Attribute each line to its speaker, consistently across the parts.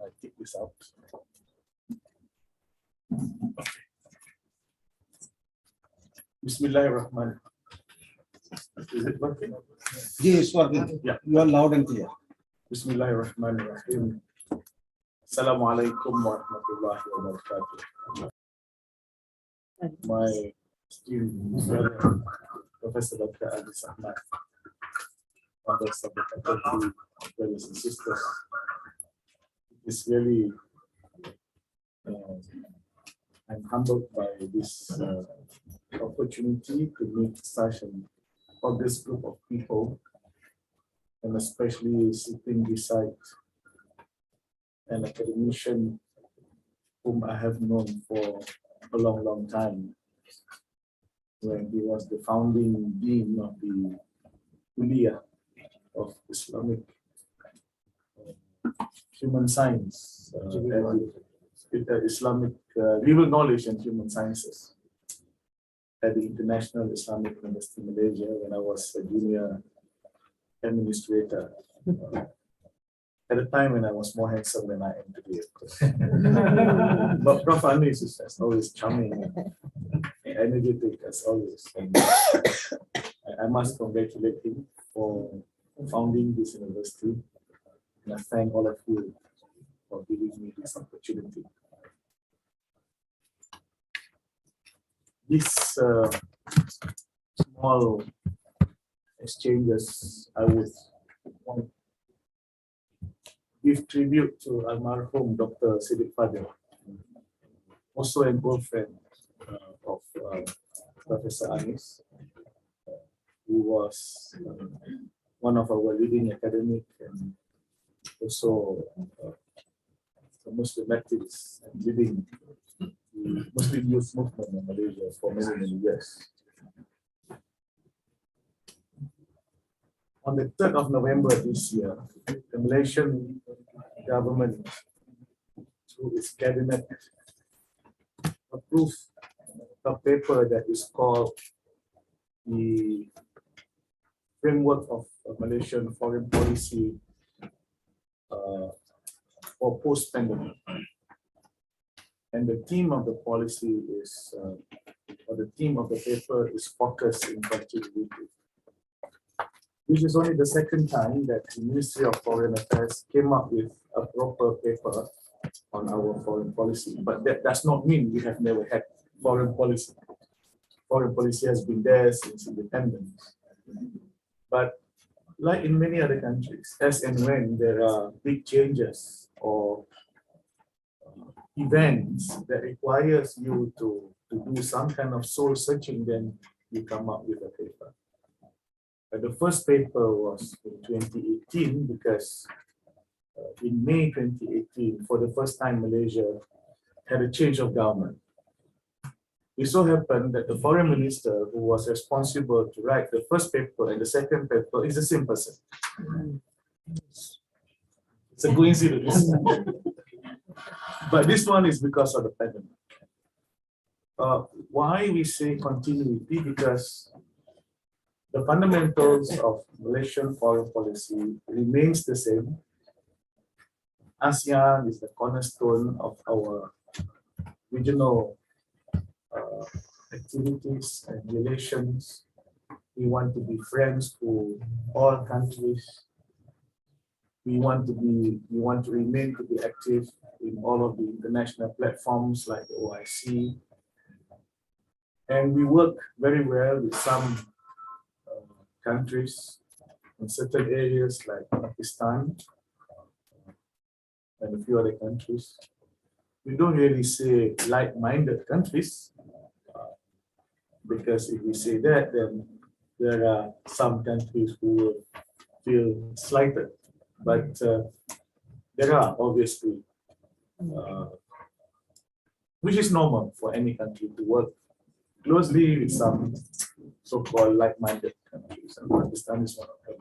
Speaker 1: I take this out. Bismillahirrahmanirrahim. Is it working?
Speaker 2: Yes, working.
Speaker 1: Yeah.
Speaker 2: You are loud and clear.
Speaker 1: Bismillahirrahmanirrahim. Assalamu alaikum wa rahmatullahi wa barakatuh. My esteemed brother, Professor Dr. Adis Ahmad, fathers of the faculty, brothers and sisters, it's really, I'm humbled by this opportunity to meet such an august group of people, and especially sitting beside an academician whom I have known for a long, long time, when he was the founding dean of the Kuliah of Islamic Human Science, Islamic Legal Knowledge and Human Sciences at the International Islamic University Malaysia when I was a junior administrator. At the time when I was more handsome than I am today, of course. But Prof. Anis is as always charming and energetic as always. And I must congratulate him for founding this university. And I thank all of you for giving me this opportunity. These small exchanges, I would want to give tribute to Almarhum Dr. Siddiq Fadil, also an old friend of Professor Anis, who was one of our leading academic and also a Muslim activist and leading the Muslim youth movement in Malaysia for many, many years. On the 3rd of November this year, the Malaysian government, through its cabinet, approved a paper that is called the Framework of Malaysian Foreign Policy for Post-Pandemic. And the theme of the policy is, or the theme of the paper is focus in continuity. This is only the second time that the Ministry of Foreign Affairs came up with a proper paper on our foreign policy. But that does not mean we have never had foreign policy. Foreign policy has been there since independence. But like in many other countries, as and when there are big changes or events that requires you to do some kind of soul searching, then you come up with a paper. The first paper was in 2018 because in May 2018, for the first time, Malaysia had a change of government. It so happened that the foreign minister who was responsible to write the first paper and the second paper is the same person. It's a coincidence. But this one is because of the pandemic. Why we say continuity? Because the fundamentals of Malaysian foreign policy remains the same. Asean is the cornerstone of our regional activities and relations. We want to be friends to all countries. We want to remain to be active in all of the international platforms like the OIC. And we work very well with some countries in certain areas like Pakistan and a few other countries. We don't really say like-minded countries, because if we say that, then there are some countries who will feel slighted. But there are obviously, which is normal for any country to work closely with some so-called like-minded countries, and Pakistan is one of them.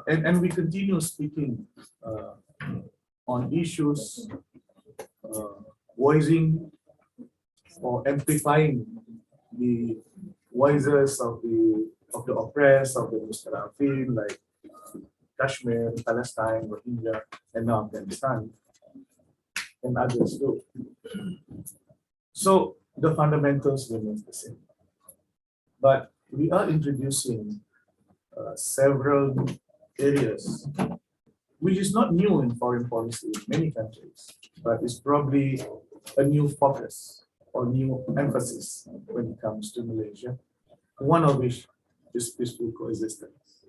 Speaker 1: And we continue speaking on issues, voicing or amplifying the voices of the oppressed, of the Mustarafin, like Kashmir, Palestine, Rohingya, and now Afghanistan, and others do. So the fundamentals remain the same. But we are introducing several areas, which is not new in foreign policy in many countries, but it's probably a new focus or new emphasis when it comes to Malaysia, one of which is peaceful coexistence.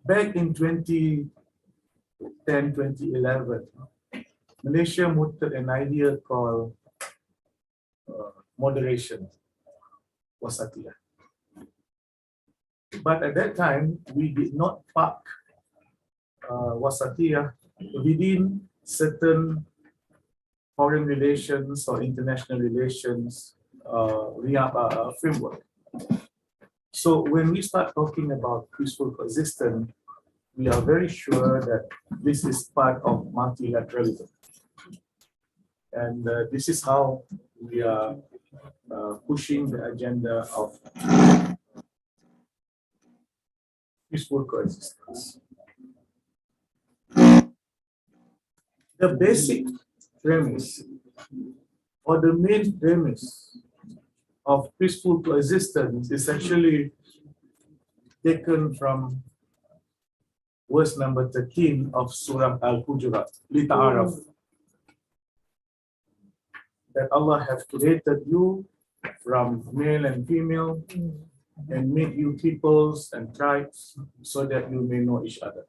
Speaker 1: Back in 2010, 2011, Malaysia mooted an idea called moderation, wasatiyah. But at that time, we did not park wasatiyah within certain foreign relations or international relations framework. So when we start talking about peaceful coexistence, we are very sure that this is part of multilateralism. And this is how we are pushing the agenda of peaceful coexistence. The basic premise or the main premise of peaceful coexistence is actually taken from verse number 13 of Surah Al-Hujurat, Lita'araf, that Allah have created you from male and female and made you peoples and tribes so that you may know each other.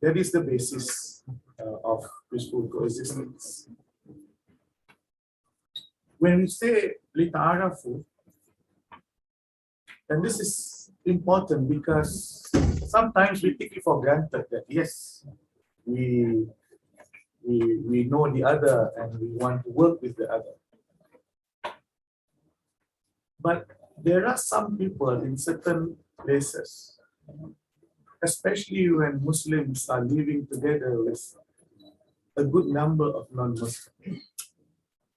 Speaker 1: That is the basis of peaceful coexistence. When we say lita'arafu, and this is important because sometimes we take it for granted that yes, we know the other and we want to work with the other. But there are some people in certain places, especially when Muslims are living together with a good number of non-Muslims.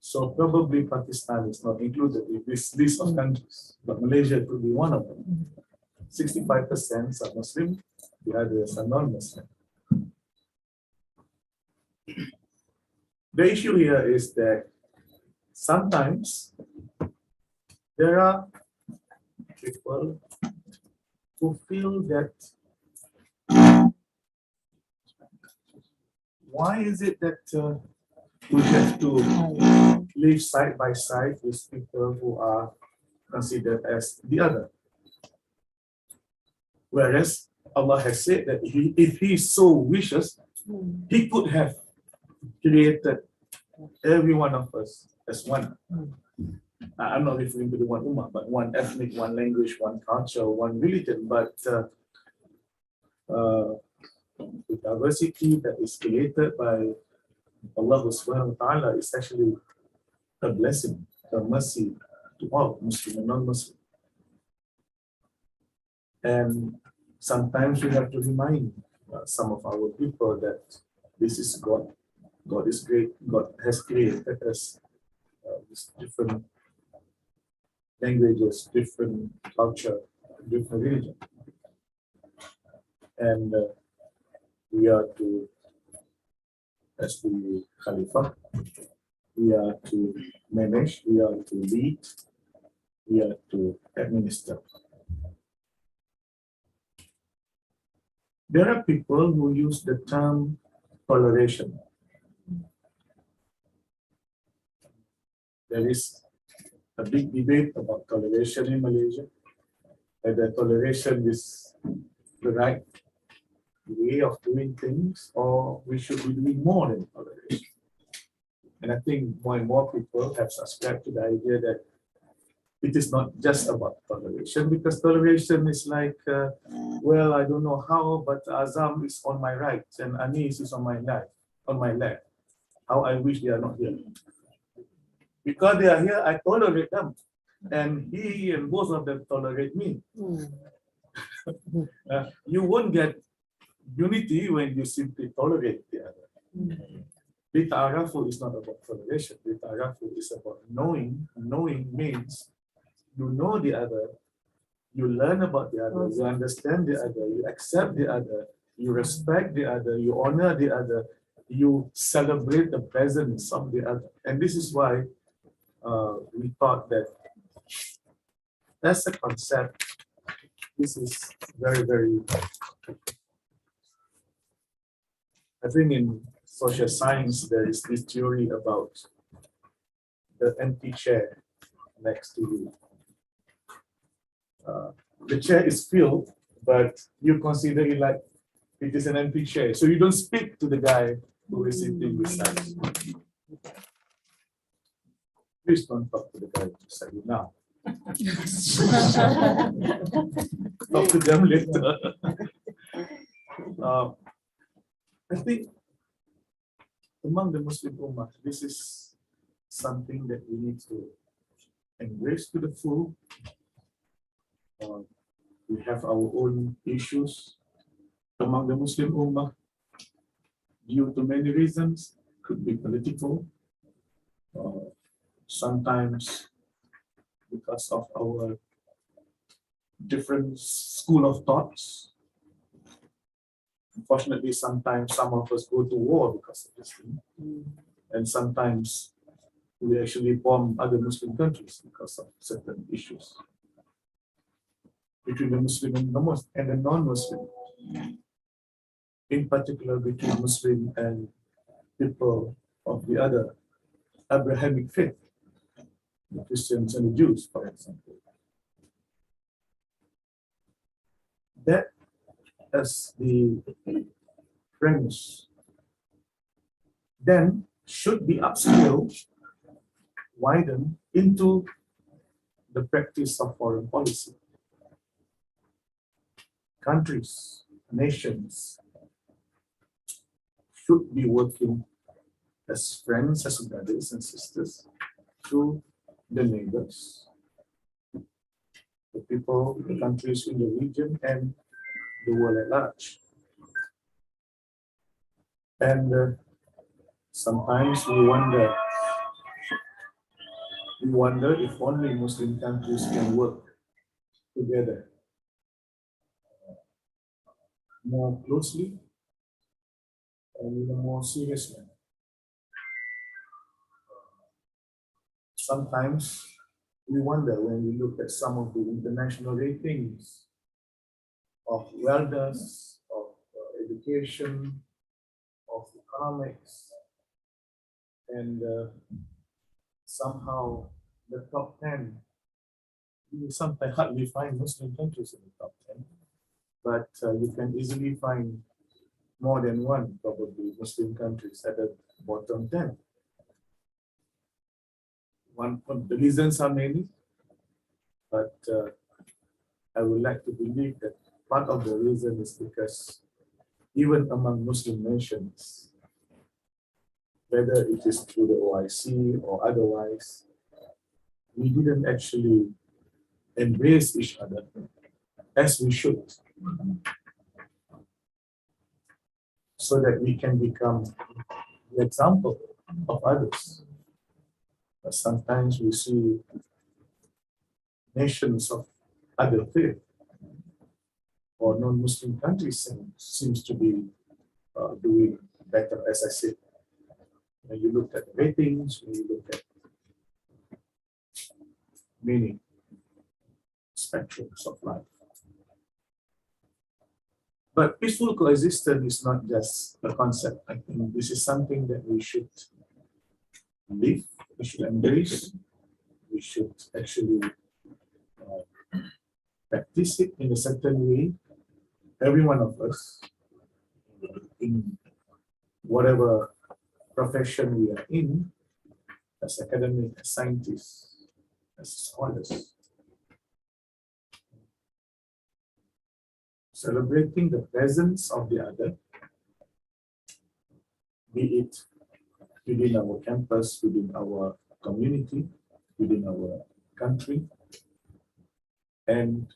Speaker 1: So probably Pakistan is not included in this list of countries, but Malaysia could be one of them. 65% are Muslim, the others are non-Muslim. The issue here is that sometimes there are people who feel that why is it that we have to live side by side with people who are considered as the other? Whereas Allah has said that if He so wishes, He could have created every one of us as one. I'm not referring to the one ummah, but one ethnic, one language, one culture, one religion, but the diversity that is created by Allah subhanahu wa ta'ala is actually a blessing, a mercy to all, Muslim and non-Muslim. And sometimes we have to remind some of our people that this is God. God is great. God has created us with different languages, different culture, different religion. And we are to, as the Khalifa, we are to manage, we are to lead, we are to administer. There are people who use the term toleration. There is a big debate about toleration in Malaysia, whether toleration is the right way of doing things or we should be doing more than toleration. And I think more and more people have subscribed to the idea that it is not just about toleration, because toleration is like, well, I don't know how, but Azam is on my right and Anis is on my left. How I wish they are not here. Because they are here, I tolerate them. And he and both of them tolerate me. You won't get unity when you simply tolerate the other. Lita'arafu is not about toleration. Lita'arafu is about knowing. Knowing means you know the other You learn about the other, you understand the other, you accept the other, you respect the other, you honor the other, you celebrate the presence of the other. And this is why we thought that as a concept, this is very, very, I think in social science, there is this theory about the empty chair next to you. The chair is filled, but you consider it like it is an empty chair. So you don't speak to the guy who is sitting beside you. Please don't talk to the guy beside you now. Talk to them later. I think among the Muslim Ummah, this is something that we need to embrace to the full. We have our own issues among the Muslim Ummah due to many reasons. Could be political, sometimes because of our different school of thoughts. Unfortunately, sometimes some of us go to war because of this thing. And sometimes we actually bomb other Muslim countries because of certain issues between the Muslim and the non-Muslim, in particular between Muslim and people of the other Abrahamic faith, the Christians and the Jews, for example. That as the premise then should be upscaled, widened into the practice of foreign policy. Countries, nations should be working as friends, as brothers and sisters to the neighbors, the people, the countries in the region, and the world at large. And sometimes we wonder if only Muslim countries can work together more closely and in a more serious manner. Sometimes we wonder when we look at some of the international ratings of wellness, of education, of economics, and somehow the top 10, you sometimes hardly find Muslim countries in the top 10, but you can easily find more than one, probably, Muslim countries at the bottom 10. The reasons are many, but I would like to believe that part of the reason is because even among Muslim nations, whether it is through the OIC or otherwise, we didn't actually embrace each other as we should, so that we can become the example of others. But sometimes we see nations of other faith or non-Muslim countries seems to be doing better, as I said. When you look at ratings, when you look at many spectrums of life. But peaceful coexistence is not just a concept. I think this is something that we should live, we should embrace, we should actually practice it in a certain way. Every one of us, in whatever profession we are in, as academic, as scientists, as scholars, celebrating the presence of the other, be it within our campus, within our community, within our country, and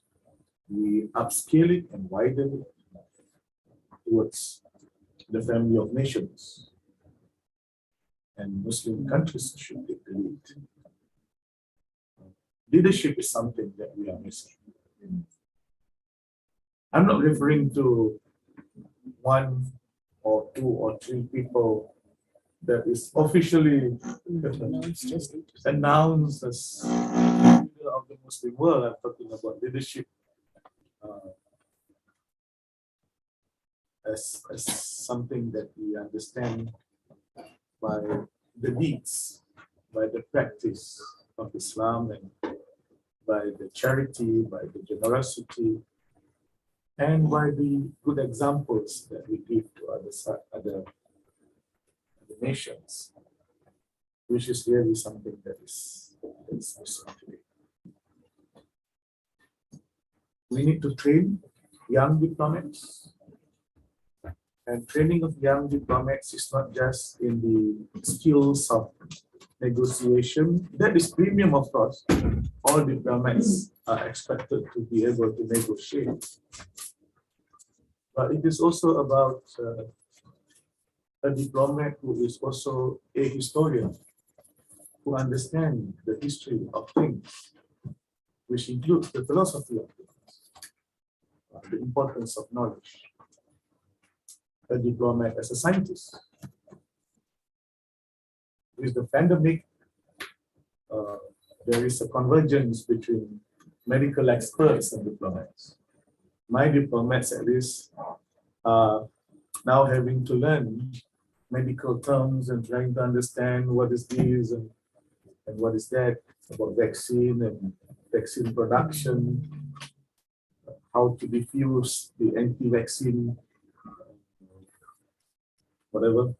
Speaker 1: we upscale it and widen it towards the family of nations. And Muslim countries should take the lead. Leadership is something that we are missing. I'm not referring to one or two or three people that is officially announced as leader of the Muslim world. I'm talking about leadership as something that we understand by the deeds, by the practice of Islam, and by the charity, by the generosity, and by the good examples that we give to other nations, which is really something that is missing today. We need to train young diplomats, and training of young diplomats is not just in the skills of negotiation. That is premium, of course. All diplomats are expected to be able to negotiate. But it is also about a diplomat who is also a historian, who understands the history of things, which includes the philosophy of things, the importance of knowledge. A diplomat as a scientist. With the pandemic, there is a convergence between medical experts and diplomats. My diplomats, at least, are now having to learn medical terms and trying to understand what is this and what is that about vaccine and vaccine production, how to diffuse the anti-vaccine, whatever.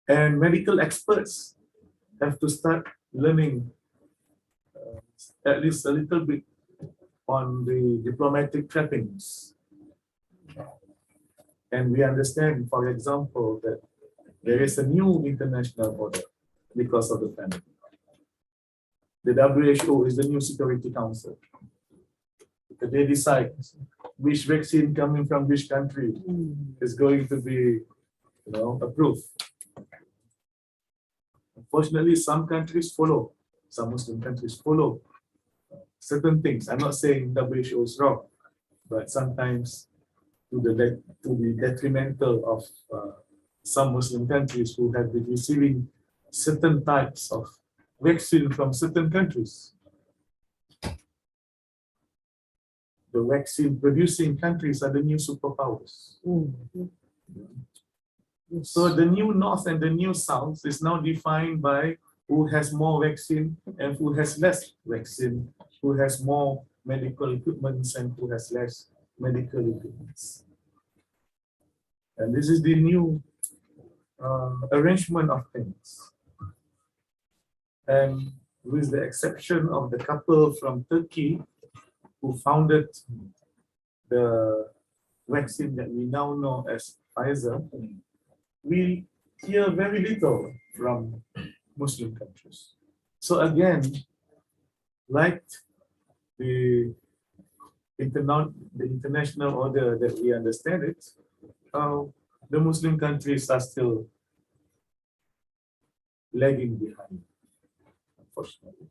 Speaker 1: And medical experts have to start learning at least a little bit on the diplomatic trappings. And we understand, for example, that there is a new international order because of the pandemic. The WHO is the new Security Council. Because they decide which vaccine coming from which country is going to be, approved. Unfortunately, some countries follow, some Muslim countries follow certain things. I'm not saying WHO is wrong, but sometimes to the detrimental of some Muslim countries who have been receiving certain types of vaccine from certain countries. The vaccine producing countries are the new superpowers. So the new North and the new South is now defined by who has more vaccine and who has less vaccine, who has more medical equipments and who has less medical equipments. And this is the new arrangement of things. And with the exception of the couple from Turkey who founded the vaccine that we now know as Pfizer, we hear very little from Muslim countries. So again, like the international order that we understand it, the Muslim countries are still lagging behind, unfortunately.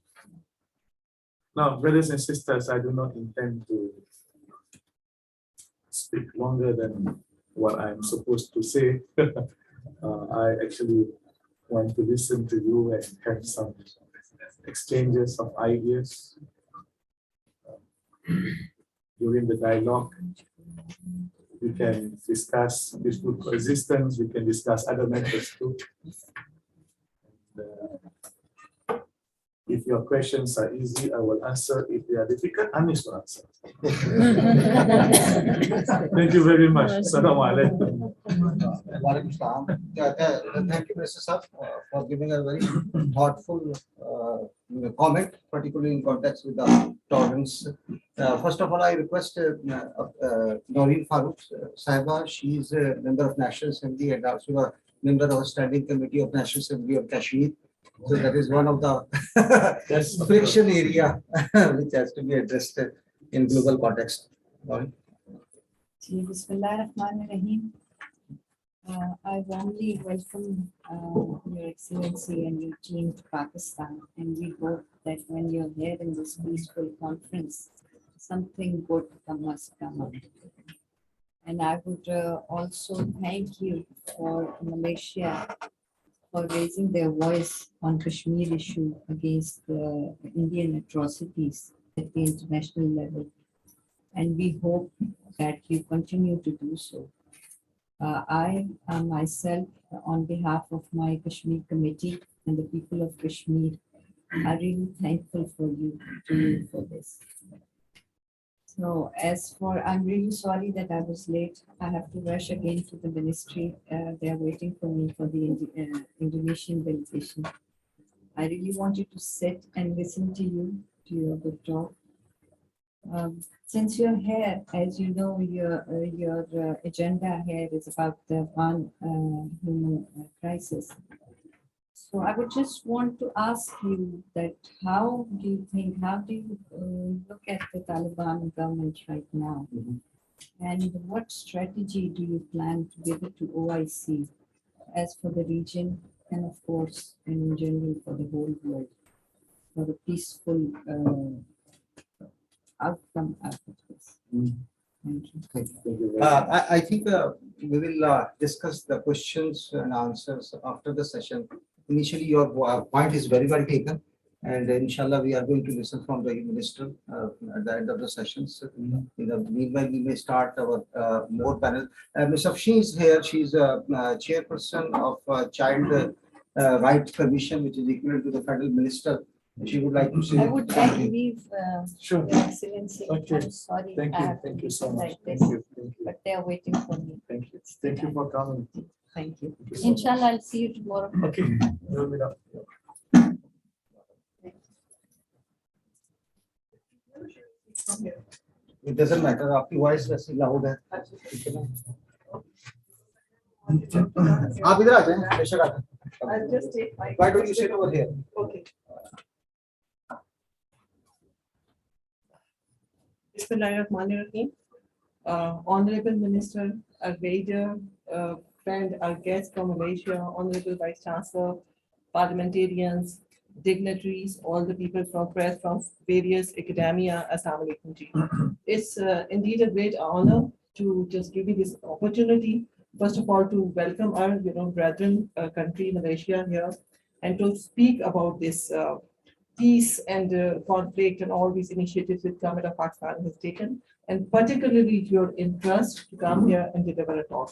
Speaker 1: Now, brothers and sisters, I do not intend to speak longer than what I'm supposed to say. I actually want to listen to you and have some exchanges of ideas during the dialogue. We can discuss peaceful coexistence, we can discuss other matters too. If your questions are easy, I will answer. If they are difficult, Anis will answer. Thank you very much. Assalamualaikum.
Speaker 2: Thank you, Mr. Saf, for giving a very thoughtful comment, particularly in context with the tolerance. First of all, I request Noreen Farooq Sahiba. She is a member of National Assembly and also a member of the Standing Committee of National Assembly of Kashmir. So that is one of the friction area which has to be addressed in global context.
Speaker 3: Bismillahirrahmanirrahim. I warmly welcome Your Excellency and your team to Pakistan, and we hope that when you're here in this peaceful conference, something good must come out of it. And I would also thank you for Malaysia for raising their voice on Kashmir issue against the Indian atrocities at the international level. And we hope that you continue to do so. I myself, on behalf of my Kashmir committee and the people of Kashmir, are really thankful for you for this. So I'm really sorry that I was late. I have to rush again to the ministry. They are waiting for me for the Indonesian delegation. I really wanted to sit and listen to your good talk. Since you're here, as you know, your agenda here is about the one human crisis. So I would just want to ask you that how do you look at the Taliban government right now? And what strategy do you plan to give it to OIC as for the region and of course in general for the whole world for a peaceful outcome out of this? Thank you.
Speaker 1: Thank you very much.
Speaker 2: I think we will discuss the questions and answers after the session. Initially, your point is very well taken, and inshallah, we are going to listen from the minister at the end of the sessions. In the meanwhile, we may start our more panel. Ms. Afshin is here. She's a chairperson of Child Rights Commission, which is equivalent to the federal minister. She would like to say.
Speaker 3: I would like to leave
Speaker 1: Sure.
Speaker 3: Your Excellency.
Speaker 1: Okay.
Speaker 3: I'm sorry.
Speaker 1: Thank
Speaker 3: I
Speaker 1: you.
Speaker 3: have to
Speaker 1: Thank you
Speaker 3: do
Speaker 1: so much.
Speaker 3: like
Speaker 1: Thank
Speaker 3: this,
Speaker 1: you. Thank you.
Speaker 3: but they are waiting for me.
Speaker 1: Thank you. Thank you for coming.
Speaker 3: Thank you.
Speaker 1: Thank you so
Speaker 3: Inshallah, I'll see you tomorrow.
Speaker 1: much. Okay. We'll meet up.
Speaker 2: It doesn't matter. आपकी voice वैसे loud है. आप इधर आ जाएं. बेशक आ जाएं.
Speaker 4: I'll just take my.
Speaker 2: Why don't you sit over here?
Speaker 4: Okay. Bismillahirrahmanirrahim. Honorable Minister, our major friend, our guest from Malaysia, Honorable Vice Chancellor, parliamentarians, dignitaries, all the people from press, from various academia, Assalamu alaikum ji. It's indeed a great honor to just give me this opportunity. First of all, to welcome our, brethren country, Malaysia here, and to speak about this peace and conflict and all these initiatives that government of Pakistan has taken, and particularly your interest to come here and deliver a talk.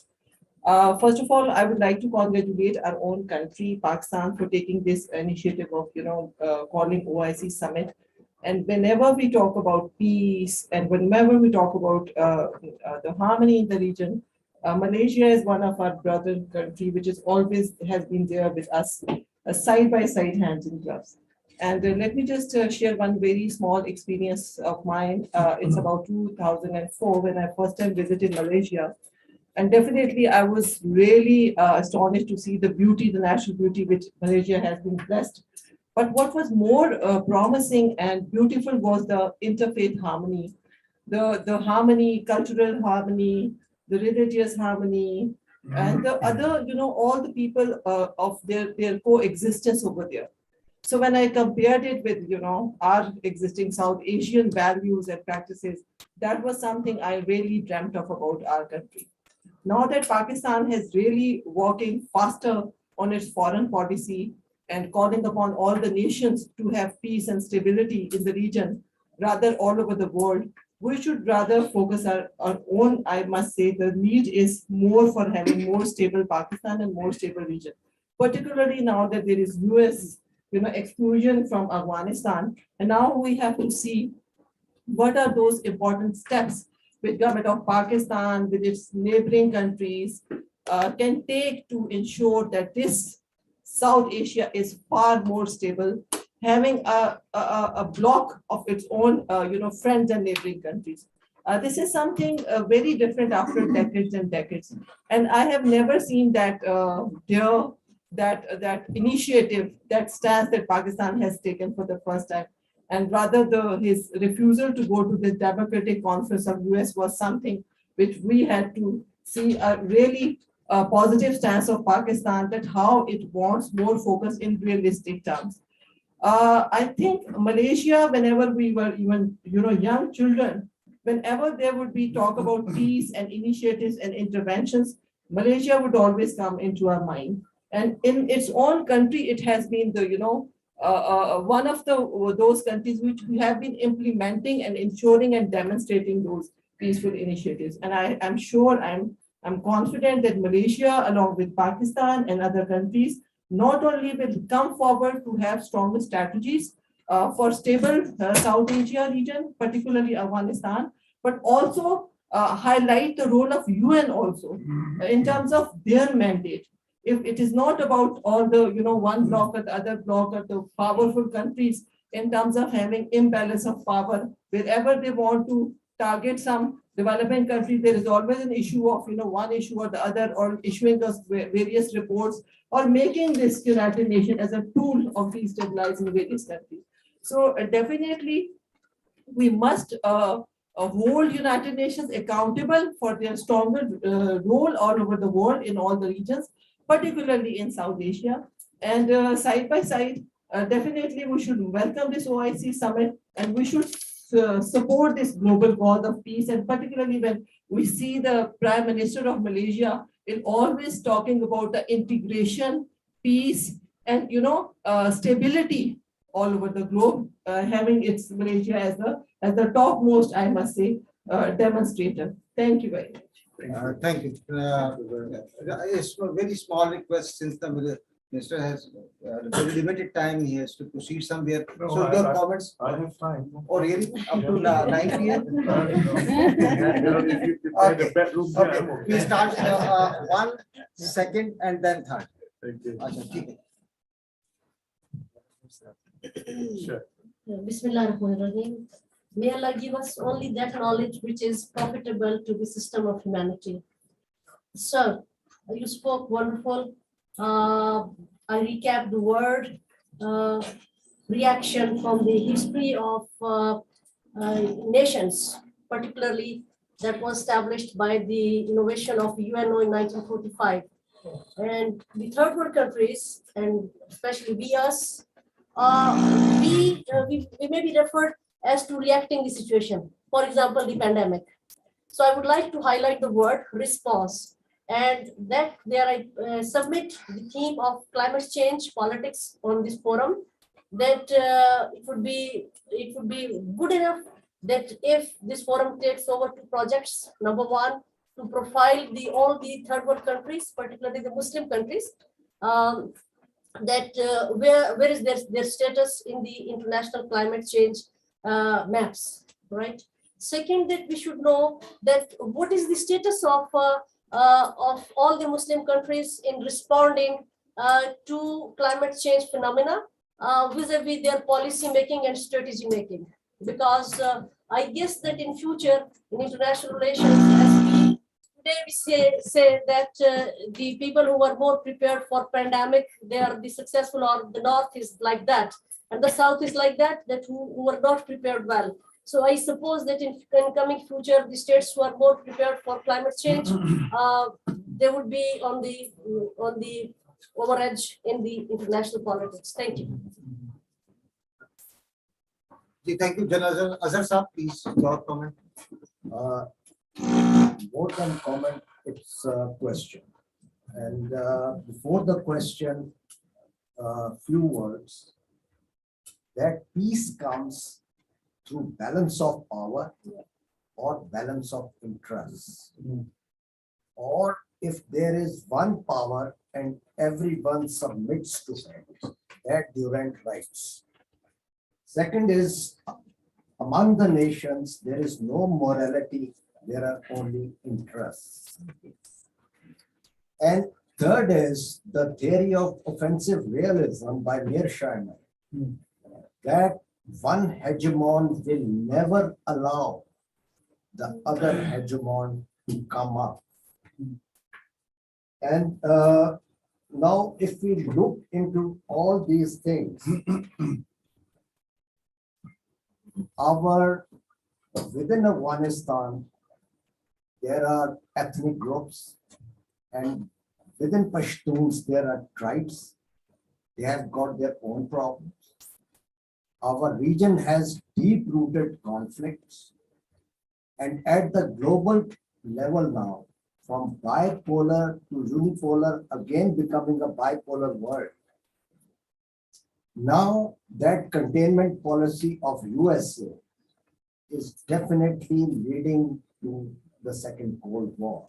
Speaker 4: First of all, I would like to congratulate our own country, Pakistan, for taking this initiative of, calling OIC summit. And whenever we talk about peace and whenever we talk about the harmony in the region, Malaysia is one of our brother country, which is always has been there with us, side by side, hands in gloves. And let me just share one very small experience of mine. It's about 2004 when I first time visited Malaysia. And definitely I was really astonished to see the beauty, the natural beauty which Malaysia has been blessed. But what was more promising and beautiful was the interfaith harmony, the harmony, cultural harmony, the religious harmony, and the other, all the people of their coexistence over there. So when I compared it with, our existing South Asian values and practices, that was something I really dreamt of about our country. Now that Pakistan is really working faster on its foreign policy and calling upon all the nations to have peace and stability in the region, rather all over the world, we should rather focus our own, I must say, the need is more for having more stable Pakistan and more stable region. Particularly now that there is US, exclusion from Afghanistan, and now we have to see what are those important steps which government of Pakistan, with its neighboring countries, can take to ensure that this South Asia is far more stable, having a block of its own, friends and neighboring countries. This is something very different after decades and decades, and I have never seen that that initiative, that stance that Pakistan has taken for the first time. And rather his refusal to go to the Democratic Conference of US was something which we had to see a really positive stance of Pakistan, that how it wants more focus in realistic terms. I think Malaysia, whenever we were even, young children, whenever there would be talk about peace and initiatives and interventions, Malaysia would always come into our mind. And in its own country, it has been the, one of those countries which we have been implementing and ensuring and demonstrating those peaceful initiatives. And I'm sure, I'm confident that Malaysia, along with Pakistan and other countries, not only will come forward to have stronger strategies for stable South Asia region, particularly Afghanistan, but also highlight the role of UN also in terms of their mandate. If it is not about all the, one block or the other block or the powerful countries in terms of having imbalance of power, wherever they want to target some developing country, there is always an issue of, one issue or the other, or issuing us various reports, or making this United Nations as a tool of destabilizing various countries. So definitely, we must hold United Nations accountable for their stronger role all over the world in all the regions, particularly in South Asia. And side by side, definitely we should welcome this OIC summit, and we should support this global cause of peace. And particularly when we see the Prime Minister of Malaysia is always talking about the integration, peace, and stability all over the globe, having its Malaysia as the topmost, I must say, demonstrator. Thank you very much.
Speaker 2: Thank you. It's a very small request, since the Minister has very limited time. He has to proceed somewhere.
Speaker 1: No,
Speaker 2: So your comments?
Speaker 1: I have time.
Speaker 2: Oh, really? Up to 9 p.m.? Okay. We start 1, 2nd, and then 3rd.
Speaker 1: Thank you.
Speaker 2: Acha, theek hai.
Speaker 1: Sure.
Speaker 5: Bismillahirrahmanirrahim. May Allah give us only that knowledge which is profitable to the system of humanity. Sir, you spoke wonderful. I recap the word reaction from the history of nations, particularly that was established by the innovation of UNO in 1945. And the third world countries, and especially we may be referred as to reacting the situation. For example, the pandemic. So I would like to highlight the word response, and that there I submit the theme of climate change politics on this forum. That it would be good enough that if this forum takes over 2 projects. Number 1, to profile all the third world countries, particularly the Muslim countries, that where is their status in the international climate change maps, right? Second, that we should know that what is the status of all the Muslim countries in responding to climate change phenomena vis-a-vis their policy making and strategy making. Because I guess that in future, in international relations, as today we say that the people who are more prepared for pandemic, they are the successful, or the North is like that, and the South is like that, who are not prepared well. So I suppose that in coming future, the states who are more prepared for climate change, they would be on the over edge in the international politics. Thank you.
Speaker 2: Thank you, General Azhar Saab. Please, your comment.
Speaker 6: More than comment, it's a question. And before the question, few words, that peace comes through balance of power or balance of interests. Or if there is one power and everyone submits to it, that durant rights. Second is, among the nations, there is no morality, there are only interests. And third is the theory of offensive realism by Mearsheimer, that one hegemon will never allow the other hegemon to come up. And now if we look into all these things, within Afghanistan, there are ethnic groups, and within Pashtuns, there are tribes. They have got their own problems. our region has deep-rooted conflicts, and at the global level now, from bipolar to unipolar, again becoming a bipolar world. Now that containment policy of USA is definitely leading to the second Cold War.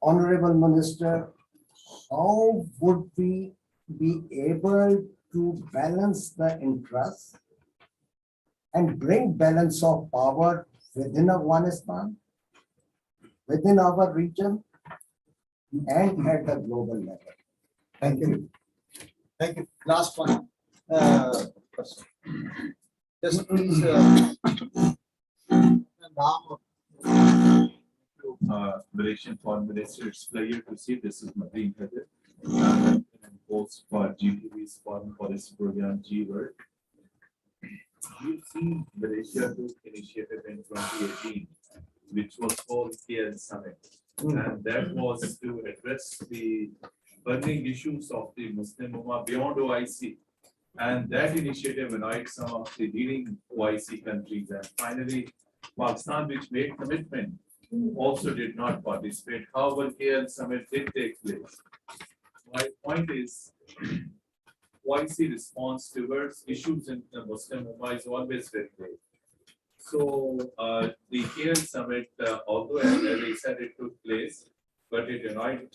Speaker 6: Honorable Minister, how would we be able to balance the interests and bring balance of power within Afghanistan, within our region, and at the global level?
Speaker 2: Thank you. Thank you. Last one. Person. Just please. Now,
Speaker 7: Malaysian Foreign Minister, it's a pleasure to see this is Madheen Khadir, and post for GTV's Foreign Policy Program G-World. You've seen Malaysia took initiative in 2018, which was called KL Summit, and that was to address the burning issues of the Muslim Ummah beyond OIC. And that initiative united some of the leading OIC countries, and finally Pakistan, which made commitment, also did not participate. However, KL Summit did take place. My point is, OIC response towards issues in the Muslim Ummah is always very great. So the KL Summit, although as I said, it took place, but it united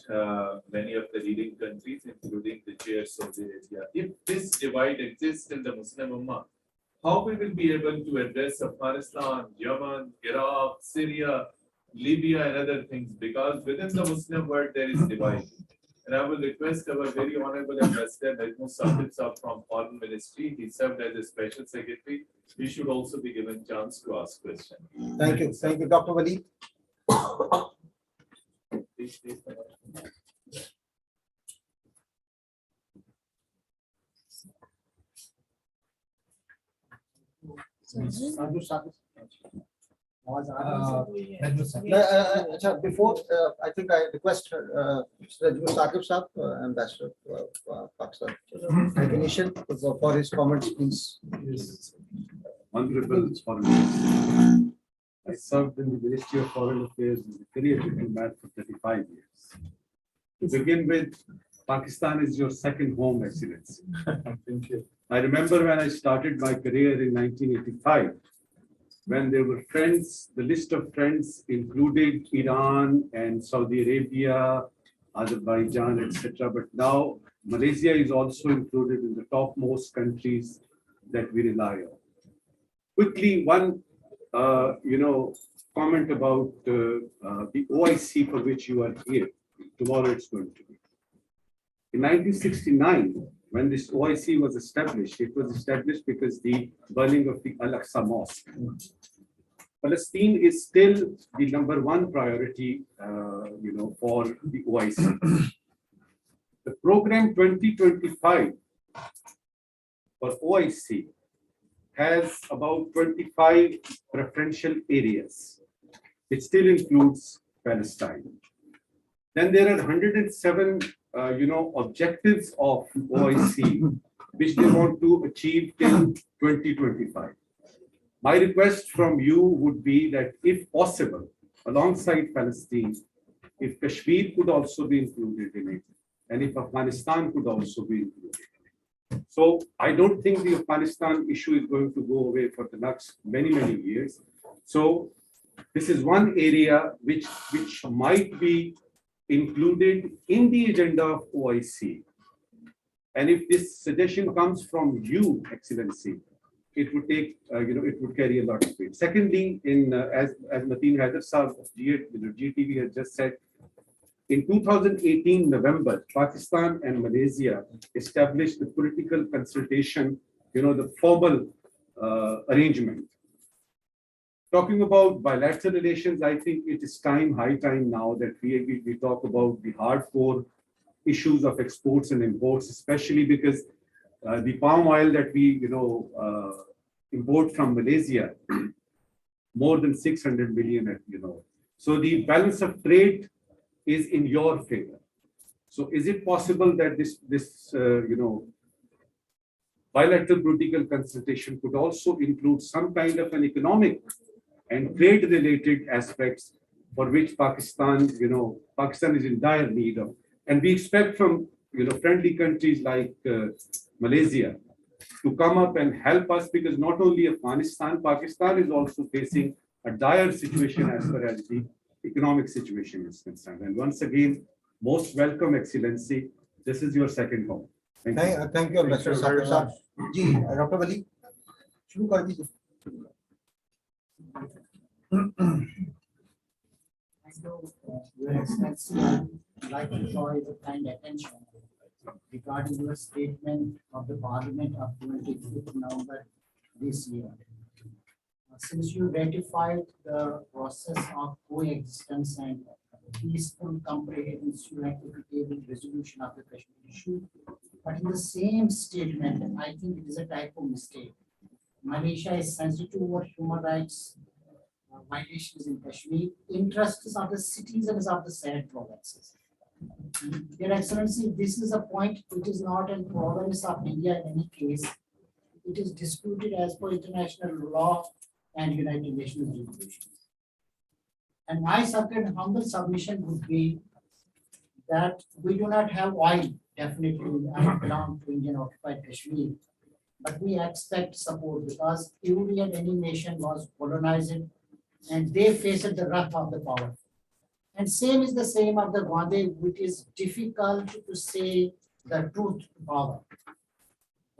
Speaker 7: many of the leading countries, including the chair of Saudi Arabia. If this divide exists in the Muslim Ummah, how we will be able to address Afghanistan, Yemen, Iraq, Syria, Libya, and other things? Because within the Muslim world there is divide. And I will request our very honorable ambassador, Najmul Saqib Sahab from Foreign Ministry. He served as a special secretary. He should also be given chance to ask questions.
Speaker 2: thank you. Thank you, Dr. Wali.
Speaker 7: Please, please.
Speaker 2: Before, I think I request Mr. Saqib Sahab, Ambassador of Pakistan, recognition for his comments, please.
Speaker 8: Yes. Honorable Foreign Minister, I served in the Ministry of Foreign Affairs as a career diplomat for 35 years. To begin with, Pakistan is your second home, Excellency.
Speaker 1: Thank you.
Speaker 8: I remember when I started my career in 1985, when there were friends, the list of friends included Iran and Saudi Arabia, Azerbaijan, etc. But now Malaysia is also included in the topmost countries that we rely on. Quickly, one comment about the OIC for which you are here. Tomorrow it's going to be. In 1969, when this OIC was established, it was established because the burning of the Al-Aqsa Mosque. Palestine is still the #1 priority, for the OIC. The program 2025 for OIC has about 25 preferential areas. It still includes Palestine. Then there are 107 objectives of OIC, which they want to achieve till 2025. My request from you would be that, if possible, alongside Palestine, if Kashmir could also be included in it, and if Afghanistan could also be included. So I don't think the Afghanistan issue is going to go away for the next many, many years. So this is one area which might be included in the agenda of OIC. And if this suggestion comes from you, Excellency, it would take, it would carry a lot of weight. Secondly, as Madheen Khadir Sahab of GTV has just said, in 2018 November, Pakistan and Malaysia established the political consultation, the formal arrangement. Talking about bilateral relations, I think it is high time now that we talk about the hardcore issues of exports and imports, especially because the palm oil that we import from Malaysia, more than 600 million, So the balance of trade is in your favor. So is it possible that this bilateral political consultation could also include some kind of an economic and trade-related aspects for which Pakistan, Pakistan is in dire need of. And we expect from, friendly countries like Malaysia to come up and help us, because not only Afghanistan, Pakistan is also facing a dire situation as far as the economic situation is concerned. And once again, most welcome, Excellency. This is your second home. Thank you.
Speaker 2: Thank you, Mr. Sabir Sahab. Ji, Dr. Wali, शुरू कर दीजिए.
Speaker 9: Your Excellency, I'd like to draw your kind attention regarding your statement of the Parliament of 25th November this year. Since you ratified the process of coexistence and peaceful, comprehensive, and equitable resolution of the Kashmir issue, but in the same statement, I think it is a typo mistake. Malaysia is sensitive over human rights violations in Kashmir, interests of the citizens of the said provinces. Your Excellency, this is a point which is not a province of India in any case. It is disputed as per international law and United Nations resolutions. And my second humble submission would be that we do not have oil, definitely, and belong to Indian occupied Kashmir. But we expect support because every and any nation was colonized and they faced the wrath of the power. And same is the same of the Gandhi, which is difficult to say the truth to power,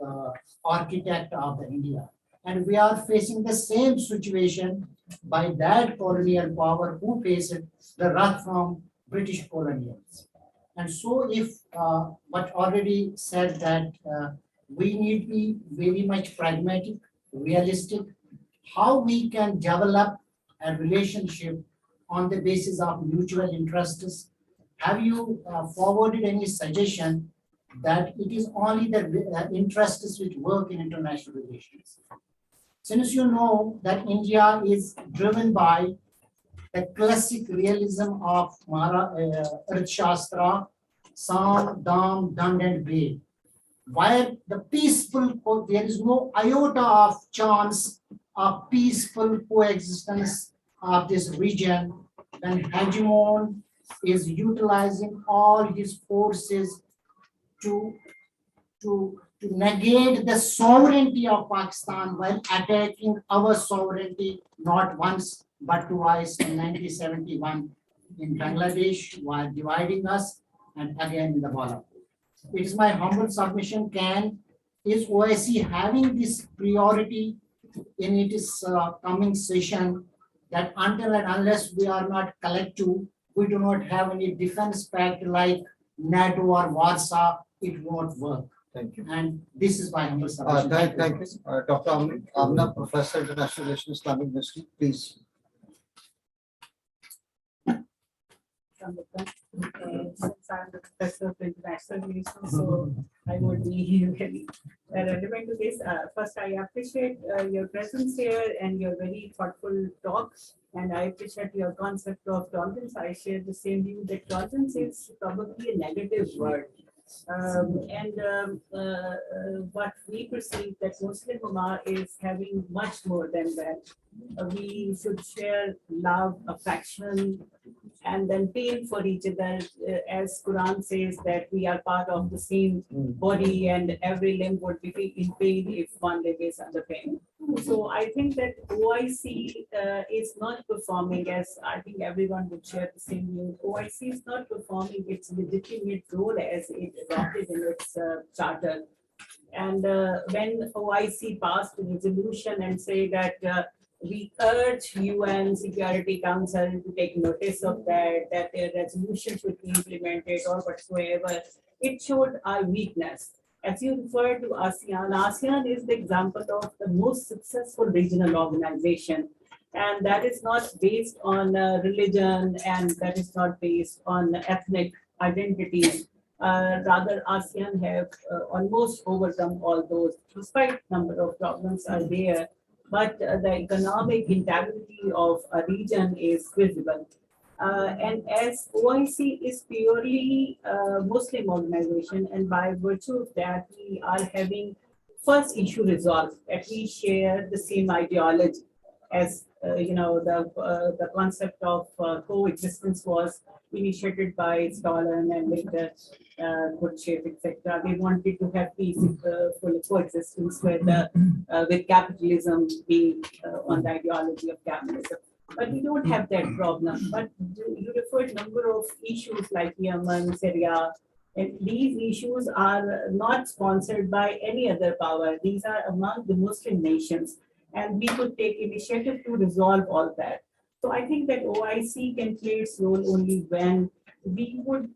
Speaker 9: the architect of the India. And we are facing the same situation by that colonial power who faced the wrath from British colonials. And so if what already said that we need to be very much pragmatic, realistic, how we can develop a relationship on the basis of mutual interests. Have you forwarded any suggestion that it is only the interests which work in international relations? Since you know that India is driven by the classic realism of Arthashastra, Sam, Dam, Dand and Bed, where the peaceful, there is no iota of chance of peaceful coexistence of this region when hegemon is utilizing all his forces to negate the sovereignty of Pakistan while attacking our sovereignty not once but twice in 1971 in Bangladesh while dividing us and again in the Balapur. It is my humble submission, is OIC having this priority in its coming session that until and unless we are not collective, we do not have any defense pact like NATO or Warsaw, it won't work.
Speaker 2: Thank you.
Speaker 9: And this is my humble submission.
Speaker 2: Thank you. Dr. Amna, Professor, International Relations, Islamic University, please.
Speaker 10: Since I'm the professor of international relations, so I would be very relevant to this. First, I appreciate your presence here and your very thoughtful talk, and I appreciate your concept of tolerance. I share the same view that tolerance is probably a negative word. What we perceive that Muslim Ummah is having much more than that. We should share love, affection, and then pain for each other, as Quran says that we are part of the same body and every limb would be in pain if one limb is under pain. So I think that OIC is not performing, as I think everyone would share the same view. OIC is not performing its legitimate role as it adopted in its charter. And when OIC passed a resolution and say that we urge UN Security Council to take notice of that their resolution should be implemented or whatsoever, it showed our weakness. As you refer to ASEAN, ASEAN is the example of the most successful regional organization. And that is not based on religion and that is not based on ethnic identity. Rather, ASEAN have almost overcome all those, despite number of problems are there. But the economic integrity of a region is visible. And as OIC is purely a Muslim organization, and by virtue of that, we are having first issue resolved, that we share the same ideology as, the concept of coexistence was initiated by Stalin and later Khrushchev, etc. They wanted to have peaceful coexistence with capitalism being on the ideology of capitalism. But we don't have that problem. But you referred number of issues like Yemen, Syria, and these issues are not sponsored by any other power. These are among the Muslim nations, and we could take initiative to resolve all that. So I think that OIC can play its role only when we would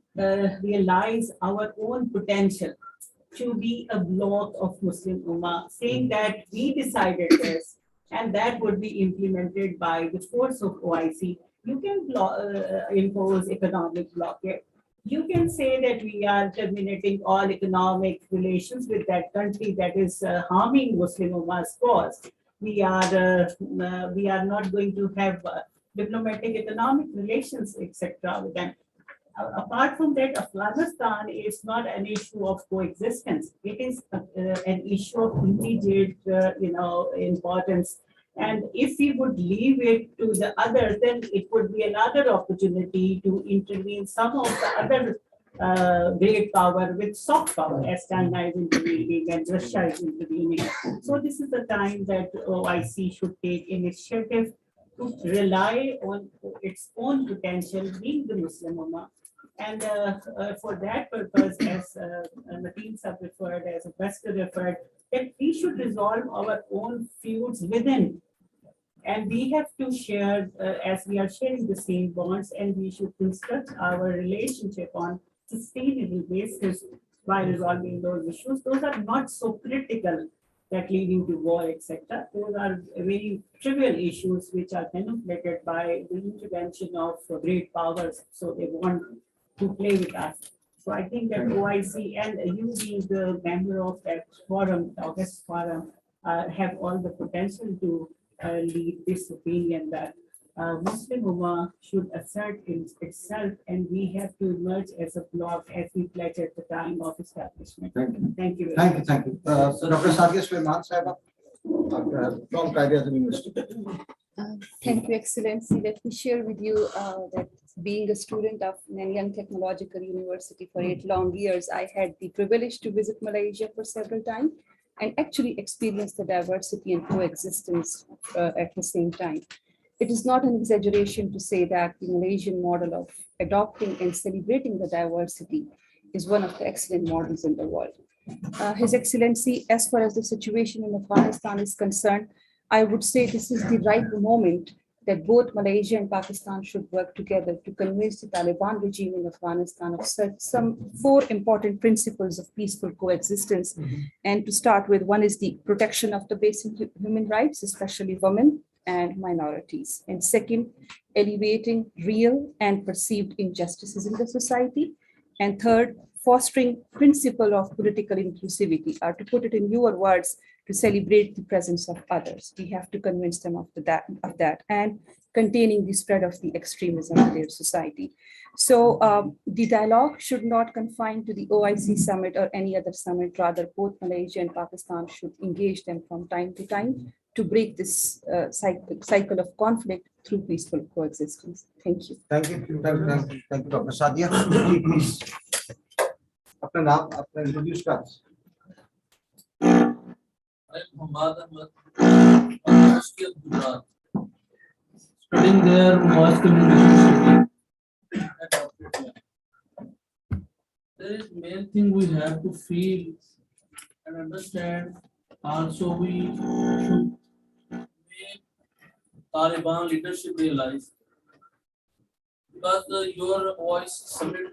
Speaker 10: realize our own potential to be a bloc of Muslim Ummah, saying that we decided this, and that would be implemented by the force of OIC. You can impose economic blockade. You can say that we are terminating all economic relations with that country that is harming Muslim Ummah's cause. We are not going to have diplomatic economic relations, etc. with them. Apart from that, Afghanistan is not an issue of coexistence. It is an issue of immediate, importance. And if we would leave it to the others, then it would be another opportunity to intervene some of the other great power with soft power, as China is intervening and Russia is intervening. So this is the time that OIC should take initiative to rely on its own potential, being the Muslim Ummah. And for that purpose, as Nateen Sab referred, as Ambassador referred, that we should resolve our own feuds within. And we have to share, as we are sharing the same bonds, and we should construct our relationship on sustainable basis by resolving those issues. Those are not so critical that leading to war, etc. Those are very trivial issues which are manipulated by the intervention of great powers. So they want to play with us. So I think that OIC and you being the member of that forum, August forum, have all the potential to lead this opinion that Muslim Ummah should assert itself, and we have to emerge as a bloc as we pledged at the time of establishment.
Speaker 2: Thank you.
Speaker 10: Thank you.
Speaker 2: Thank you, thank you. So Dr. Sadia Sulaiman Sahib from Qaeda University.
Speaker 11: Thank you, Excellency. Let me share with you that being a student of Nanyang Technological University for 8 long years, I had the privilege to visit Malaysia for several times and actually experience the diversity and coexistence at the same time. It is not an exaggeration to say that the Malaysian model of adopting and celebrating the diversity is one of the excellent models in the world. His Excellency, as far as the situation in Afghanistan is concerned, I would say this is the right moment that both Malaysia and Pakistan should work together to convince the Taliban regime in Afghanistan of some 4 important principles of peaceful coexistence. And to start with, one is the protection of the basic human rights, especially women and minorities. And second, alleviating real and perceived injustices in the society. And third, fostering principle of political inclusivity, or to put it in your words, to celebrate the presence of others. We have to convince them of that, and containing the spread of the extremism in their society. So the dialogue should not confine to the OIC summit or any other summit. Rather, both Malaysia and Pakistan should engage them from time to time to break this cycle of conflict through peaceful coexistence. Thank you.
Speaker 2: Thank you. Thank you, Dr. Sadia. Please. Apna naam, apna introduce us.
Speaker 12: Studying there mass communication at Australia. There is main thing we have to feel and understand. Also, we should make Taliban leadership realize, because your voice summit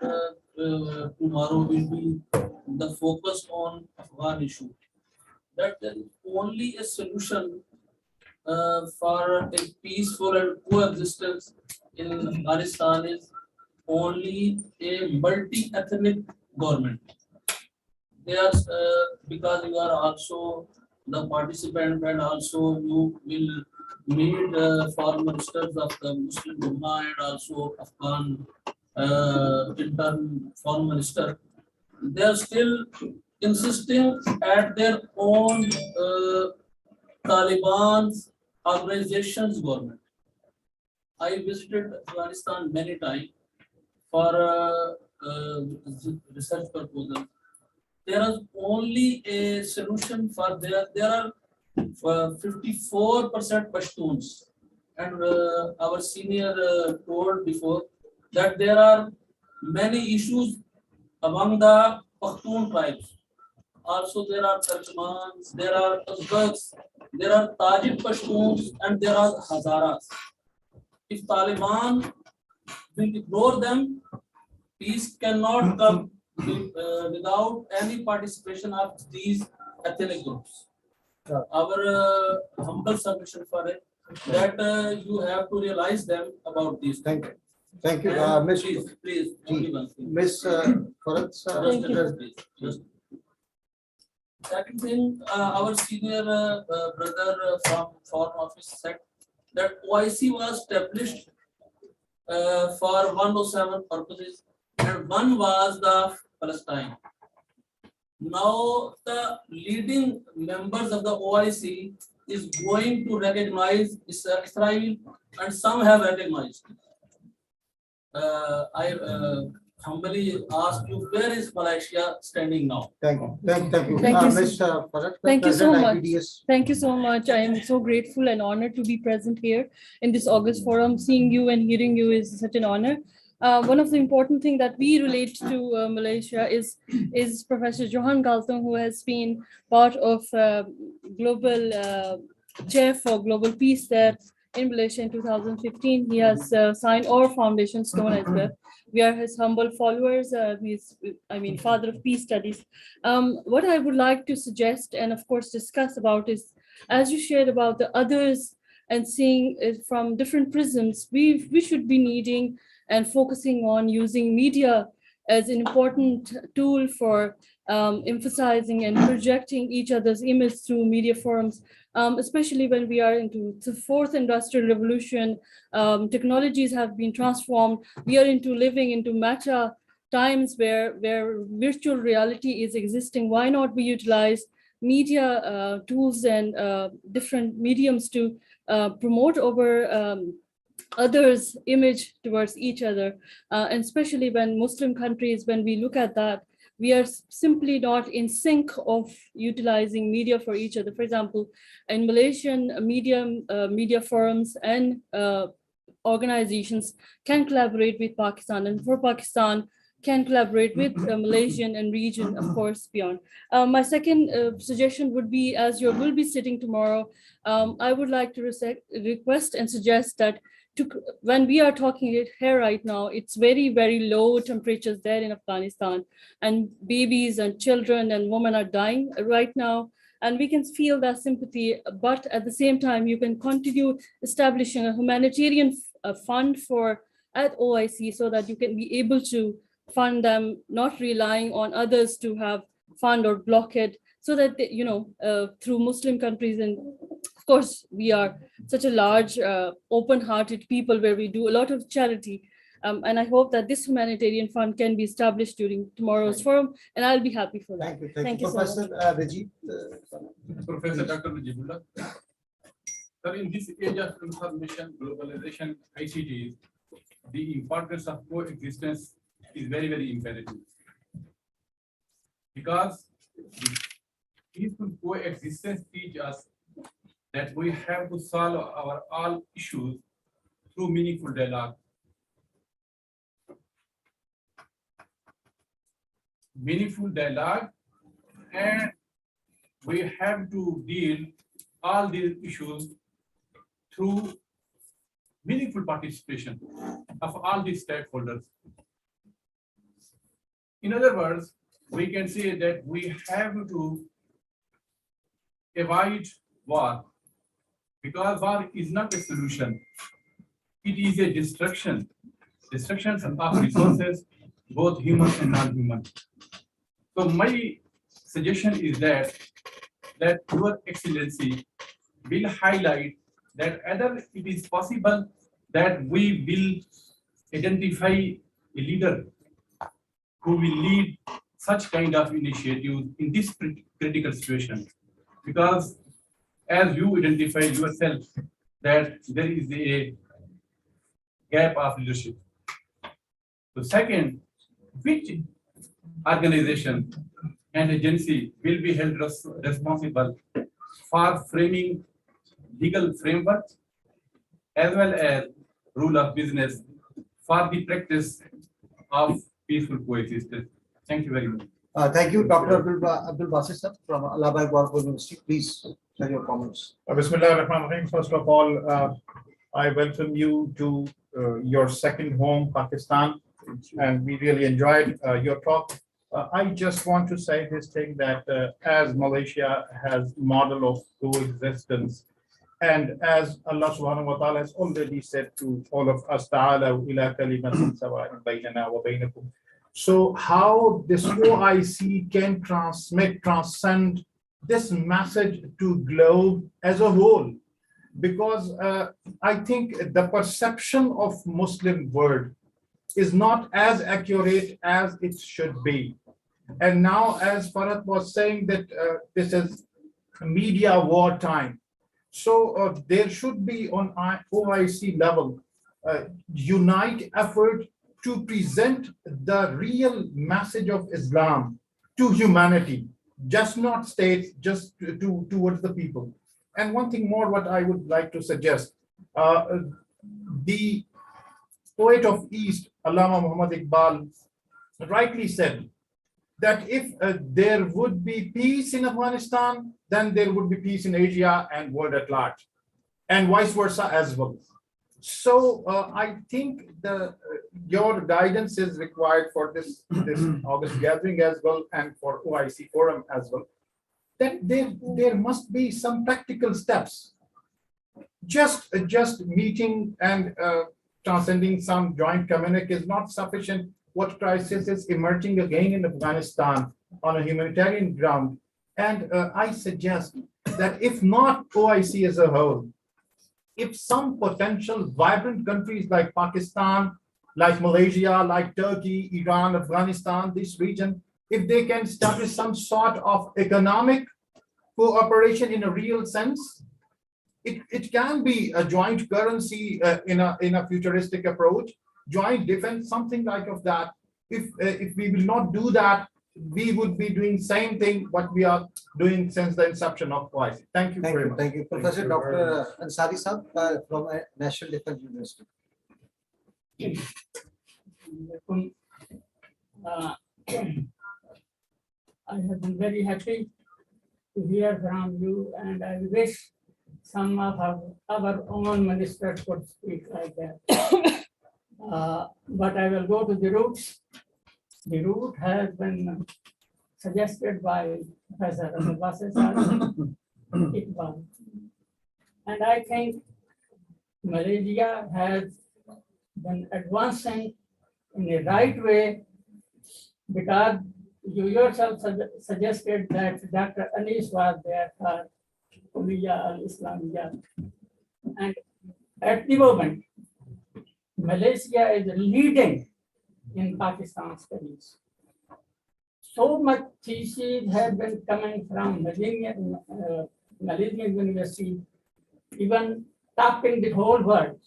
Speaker 12: tomorrow will be the focus on Afghan issue. That there is only a solution for a peaceful and coexistence in Afghanistan is only a multi-ethnic government. They are because you are also the participant, and also you will meet foreign ministers of the Muslim Ummah and also Afghan interim foreign minister. They are still insisting at their own Taliban's organization's government. I visited Afghanistan many times for research purposes. There is only a solution for there are 54% Pashtuns, and our senior told before that there are many issues among the Pashtun tribes. Also, there are Turkmans, there are Uzbeks, there are Tajik Pashtuns, and there are Hazaras. If Taliban will ignore them, peace cannot come without any participation of these ethnic groups. Our humble submission for it that you have to realize them about these.
Speaker 2: Thank you. Thank you,
Speaker 12: And
Speaker 2: Ms.
Speaker 12: please, only one thing.
Speaker 2: Ms. Faraz,
Speaker 12: Just a minute, please. Just- Second thing, our senior brother from Foreign Office said that OIC was established for 107 purposes, and one was the Palestine. Now the leading members of the OIC is going to recognize Israel, and some have recognized. I humbly ask you, where is Malaysia standing now?
Speaker 2: Thank you. Thank you.
Speaker 11: Thank you,
Speaker 2: Ms. Faraz,
Speaker 11: Thank you so
Speaker 2: President
Speaker 11: much.
Speaker 2: IPDS.
Speaker 11: Thank you so much. I am so grateful and honored to be present here in this August forum. Seeing you and hearing you is such an honor. One of the important things that we relate to Malaysia is Professor Johan Galtung, who has been part of global chair for global peace there in Malaysia in 2015. He has signed our foundation stone as well. We are his humble followers. He's, father of peace studies. What I would like to suggest and of course discuss about is, as you shared about the others and seeing it from different prisms, we should be needing and focusing on using media as an important tool for emphasizing and projecting each other's image through media forums, especially when we are into the fourth industrial revolution. Technologies have been transformed. We are living into meta times where virtual reality is existing. Why not we utilize media tools and different mediums to promote our others' image towards each other, and especially when Muslim countries, when we look at that, we are simply not in sync of utilizing media for each other. For example, in Malaysian media forums and organizations can collaborate with Pakistan, and for Pakistan can collaborate with Malaysian and region, of course, beyond. My second suggestion would be, as you will be sitting tomorrow, I would like to request and suggest that when we are talking here right now, it's very, very low temperatures there in Afghanistan, and babies and children and women are dying right now. And we can feel that sympathy, but at the same time, you can continue establishing a humanitarian fund at OIC so that you can be able to fund them, not relying on others to have fund or block it, so that through Muslim countries, and of course we are such a large open-hearted people where we do a lot of charity, and I hope that this humanitarian fund can be established during tomorrow's forum, and I'll be happy for that.
Speaker 2: Thank you.
Speaker 11: So much.
Speaker 2: Professor Rajiv.
Speaker 13: Professor Dr. Najibullah. Sir, in this age of information, globalization, ICTs, the importance of coexistence is very, very imperative. Because peaceful coexistence teaches us that we have to solve our all issues through meaningful dialogue. Meaningful dialogue, and we have to deal all these issues through meaningful participation of all these stakeholders. In other words, we can say that we have to avoid war, because war is not a solution. It is a destruction of resources, both human and non-human. So my suggestion is that Your Excellency will highlight that either it is possible that we will identify a leader who will lead such kind of initiative in this critical situation, because as you identify yourself that there is a gap of leadership. So second, which organization and agency will be held responsible for framing legal framework as well as rule of business for the practice of peaceful coexistence? Thank you very much.
Speaker 2: Thank you, Dr. Abdul Basit sir from Allahabad Bar University. Please share your comments.
Speaker 14: Bismillah ar-Rahman ar-Rahim. First of all, I welcome you to your second home, Pakistan, and we really enjoyed your talk. I just want to say this thing that as Malaysia has model of coexistence, and as Allah subhanahu wa ta'ala has already said to all of us, ta'ala ila kalimatin sawa'in baynana wa baynakum. So how this OIC can transcend this message to globe as a whole, because I think the perception of Muslim world is not as accurate as it should be. And now, as Farhat was saying, that this is media wartime. So there should be on OIC level unite effort to present the real message of Islam to humanity, just not states, just towards the people. And one thing more, what I would like to suggest, the poet of East, Allama Muhammad Iqbal, rightly said that if there would be peace in Afghanistan, then there would be peace in Asia and world at large, and vice versa as well. So I think your guidance is required for this August gathering as well, and for OIC forum as well, that there must be some practical steps. Just meeting and transcending some joint communique is not sufficient. What crisis is emerging again in Afghanistan on a humanitarian ground? And I suggest that if not OIC as a whole, if some potential vibrant countries like Pakistan, like Malaysia, like Turkey, Iran, Afghanistan, this region, if they can establish some sort of economic cooperation in a real sense, it can be a joint currency in a futuristic approach, joint defense, something like of that. If we will not do that, we would be doing same thing what we are doing since the inception of OIC. Thank you very much.
Speaker 2: Thank you, Professor Dr. Ansari Sahab from National Defense University.
Speaker 15: I have been very happy to hear from you, and I wish some of our own ministers could speak like that. But I will go to the roots. The root has been suggested by Professor Basit Iqbal. And I think Malaysia has been advancing in the right way, because you yourself suggested that Dr. Anis was there for Kuliya al-Islamiyya. And at the moment, Malaysia is leading in Pakistan studies. So much theses have been coming from Malaysian University, even topping the whole world.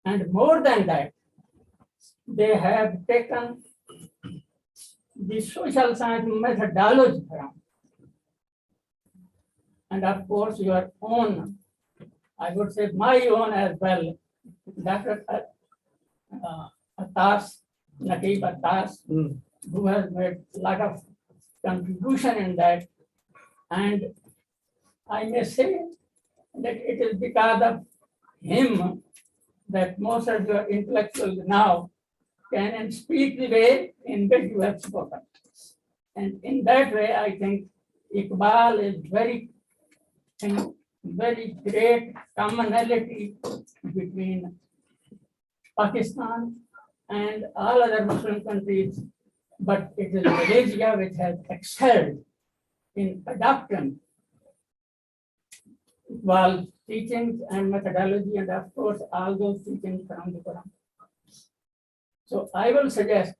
Speaker 15: And more than that, they have taken the social science methodology from. And of course, your own, I would say my own as well, Dr. Naqib Attas, who has made a lot of contribution in that. And I may say that it is because of him that most of your intellectuals now can speak the way in which you have spoken. And in that way, I think Iqbal is very great commonality between Pakistan and all other Muslim countries, but it is Malaysia which has excelled in adopting Iqbal's teachings and methodology, and of course all those teachings from the Quran. So I will suggest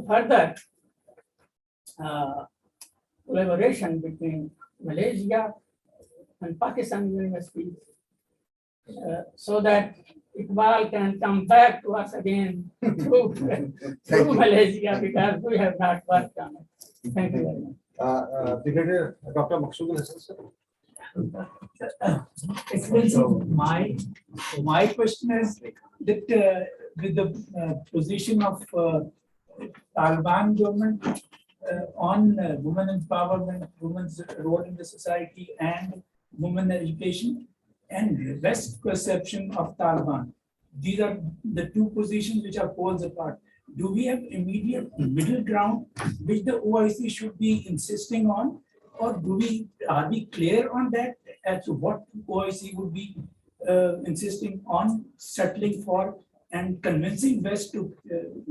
Speaker 15: further collaboration between Malaysia and Pakistan universities, so that Iqbal can come back to us again through Malaysia, because we have not worked on it. Thank you very much.
Speaker 2: Brigadier Dr. Maqsood Hasan, sir.
Speaker 16: Excellency, my question is that with the position of Taliban government on women empowerment, women's role in the society, and women education, and West perception of Taliban. These are the two positions which are poles apart. Do we have immediate middle ground which the OIC should be insisting on, or are we clear on that as to what OIC would be insisting on settling for and convincing West to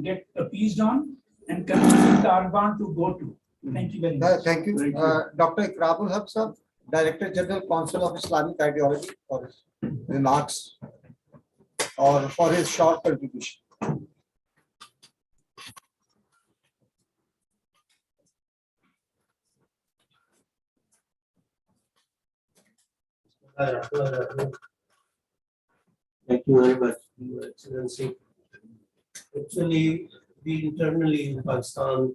Speaker 16: get appeased on and convincing Taliban to go to? Thank you very much.
Speaker 2: Thank you. Dr. Iqrabul Haq, sir, Director General Council of Islamic Ideology, for his remarks or for his short contribution.
Speaker 17: Thank you very much, Your Excellency. Actually, we internally in Pakistan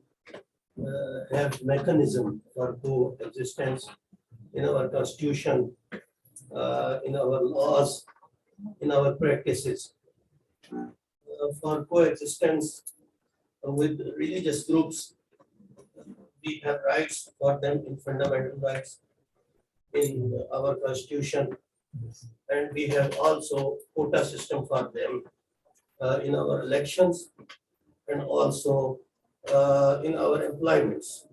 Speaker 17: have mechanism for coexistence in our constitution, in our laws, in our practices. For coexistence with religious groups, we have rights for them in fundamental rights in our constitution, and we have also quota system for them in our elections and also in our employments.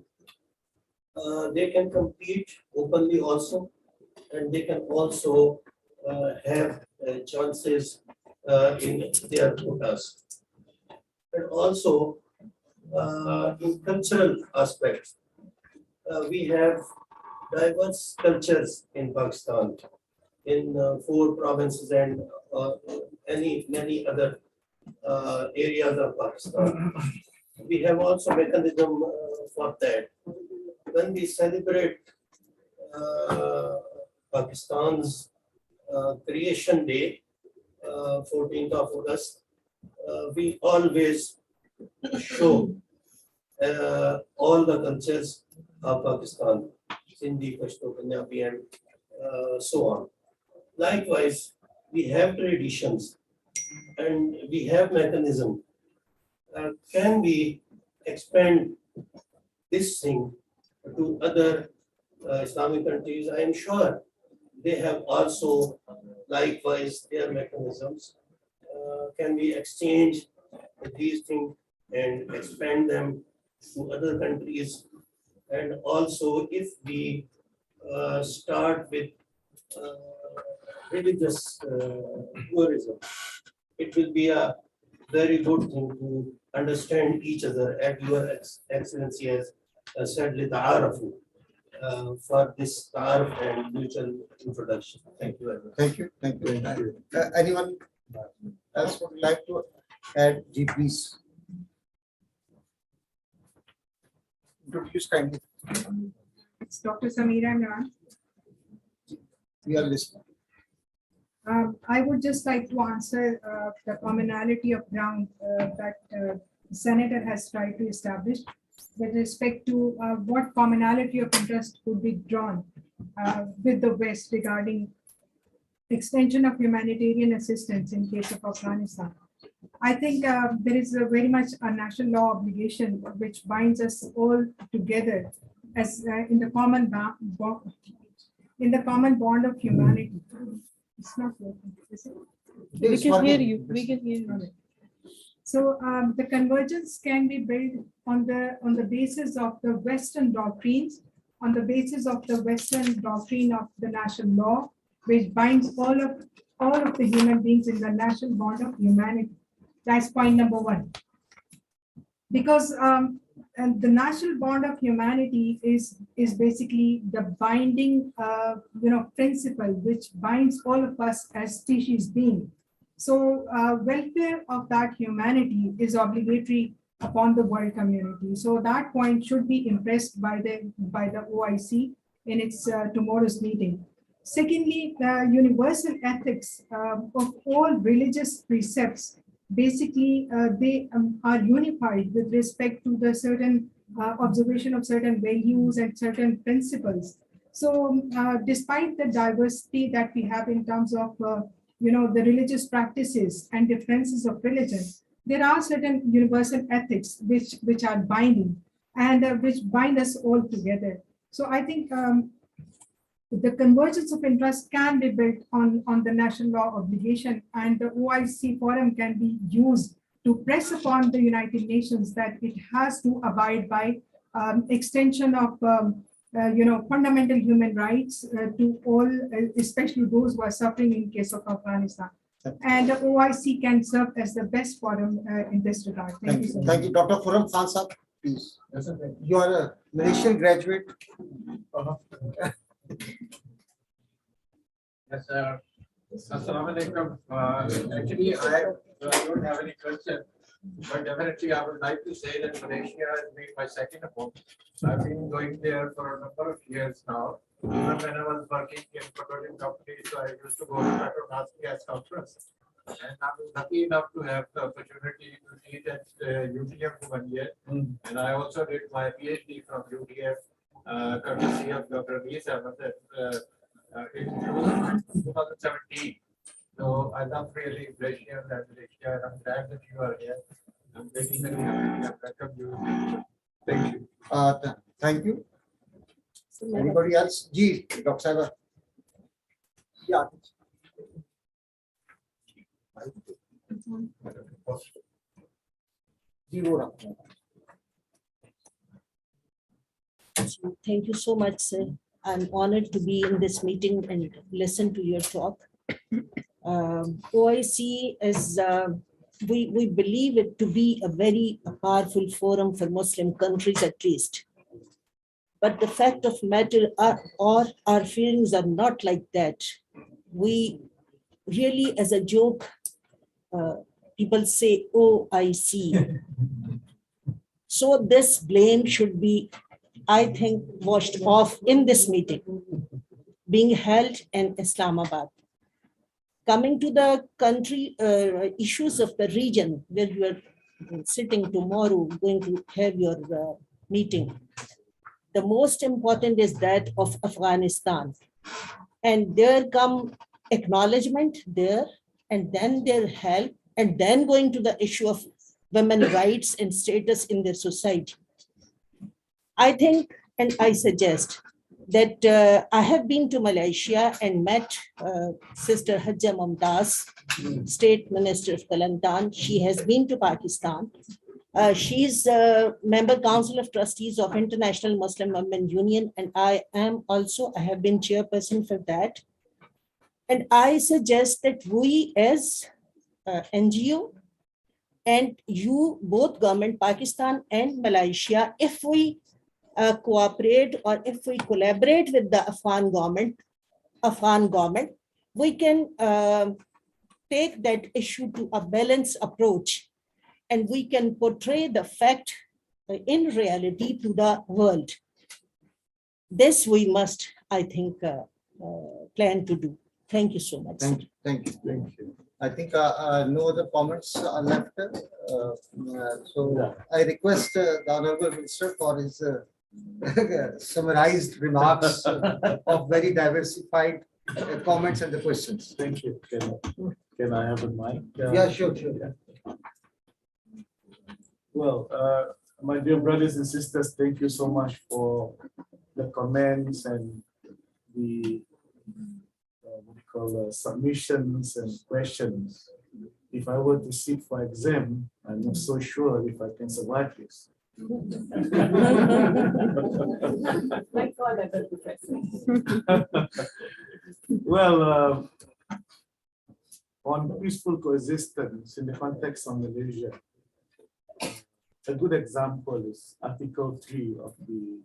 Speaker 17: They can compete openly also, and they can also have chances in their quotas. And also in cultural aspects, we have diverse cultures in Pakistan, in 4 provinces and many other areas of Pakistan. We have also mechanism for that. When we celebrate Pakistan's creation day, 14th of August, we always show all the cultures of Pakistan, Sindhi, Pashto, Punjabi, and so on. Likewise, we have traditions and we have mechanism. Can we expand this thing to other Islamic countries? I am sure they have also likewise their mechanisms. Can we exchange these things and expand them to other countries? And also, if we start with religious tourism, it will be a very good thing to understand each other, as Your Excellency has said, لِتَعَارَفُوا, for this ta'aruf and mutual introduction. Thank you very much.
Speaker 2: Thank you. Thank you. Thank you. Anyone else would like to add? G, please. Introduce kindly.
Speaker 18: It's Dr. Samira Imran.
Speaker 2: We are listening.
Speaker 18: I would just like to answer the commonality of ground that the Senator has tried to establish with respect to what commonality of interest could be drawn with the West regarding extension of humanitarian assistance in case of Afghanistan. I think there is very much a national law obligation which binds us all together as in the common bond of humanity. It's not working, is it?
Speaker 11: We can hear you. We can hear you.
Speaker 18: So the convergence can be built on the basis of the Western doctrines, on the basis of the Western doctrine of the national law, which binds all of the human beings in the national bond of humanity. That's point number 1. Because and the national bond of humanity is basically the binding principle which binds all of us as species being. So welfare of that humanity is obligatory upon the world community. So that point should be impressed by the OIC in its tomorrow's meeting. Secondly, the universal ethics of all religious precepts, basically they are unified with respect to the certain observation of certain values and certain principles. So despite the diversity that we have in terms of the religious practices and differences of religion, there are certain universal ethics which are binding and which bind us all together. So I think the convergence of interest can be built on the national law obligation, and the OIC forum can be used to press upon the United Nations that it has to abide by extension of fundamental human rights to all, especially those who are suffering in case of Afghanistan. And the OIC can serve as the best forum in this regard. Thank you so much.
Speaker 2: Thank you. Dr. Khurram Khan Sahab, please. You are a Malaysian graduate.
Speaker 19: Yes, sir. Assalamu alaikum. Actually, I don't have any question, but definitely I would like to say that Malaysia has been my second home. I've been going there for a number of years now. Even when I was working in petroleum companies, so I used to go to Petronas Gas Conference. And I was lucky enough to have the opportunity to teach at UTF for 1 year. And I also did my PhD from UTF, courtesy of Dr. Anis Ahmed in 2017. So I love really Malaysia and Malaysia, and I'm glad that you are here. I'm very, very happy and welcome you. Thank you.
Speaker 2: Thank you. Anybody else? Ji, Dr. Saib. Yeah.
Speaker 20: Thank you so much, sir. I'm honored to be in this meeting and listen to your talk. OIC is, we believe it to be a very powerful forum for Muslim countries at least. But the fact of matter our feelings are not like that. We really, as a joke, people say OIC. So this blame should be, I think, washed off in this meeting being held in Islamabad. Coming to the country issues of the region where you are sitting tomorrow, going to have your meeting. The most important is that of Afghanistan. And there come acknowledgement there, and then their help, and then going to the issue of women's rights and status in their society. I think, and I suggest that I have been to Malaysia and met Sister Hajja Mumtaz, State Minister of Kelantan. She has been to Pakistan. She's a member Council of Trustees of International Muslim Women Union, and I have been chairperson for that. And I suggest that we as NGO and you, both government, Pakistan and Malaysia, if we cooperate or if we collaborate with the Afghan government, we can take that issue to a balanced approach, and we can portray the fact in reality to the world. This we must, I think, plan to do. Thank you so much.
Speaker 2: Thank you. Thank you. Thank you. I think no other comments are left. So I request the Honorable Minister for his summarized remarks of very diversified comments and the questions.
Speaker 1: Thank you. Can I have a mic?
Speaker 2: Yeah, sure.
Speaker 1: Well, my dear brothers and sisters, thank you so much for the comments and the submissions and questions. If I were to sit for exam, I'm not so sure if I can survive this. Well, on peaceful coexistence in the context of Malaysia, a good example is Article 3 of the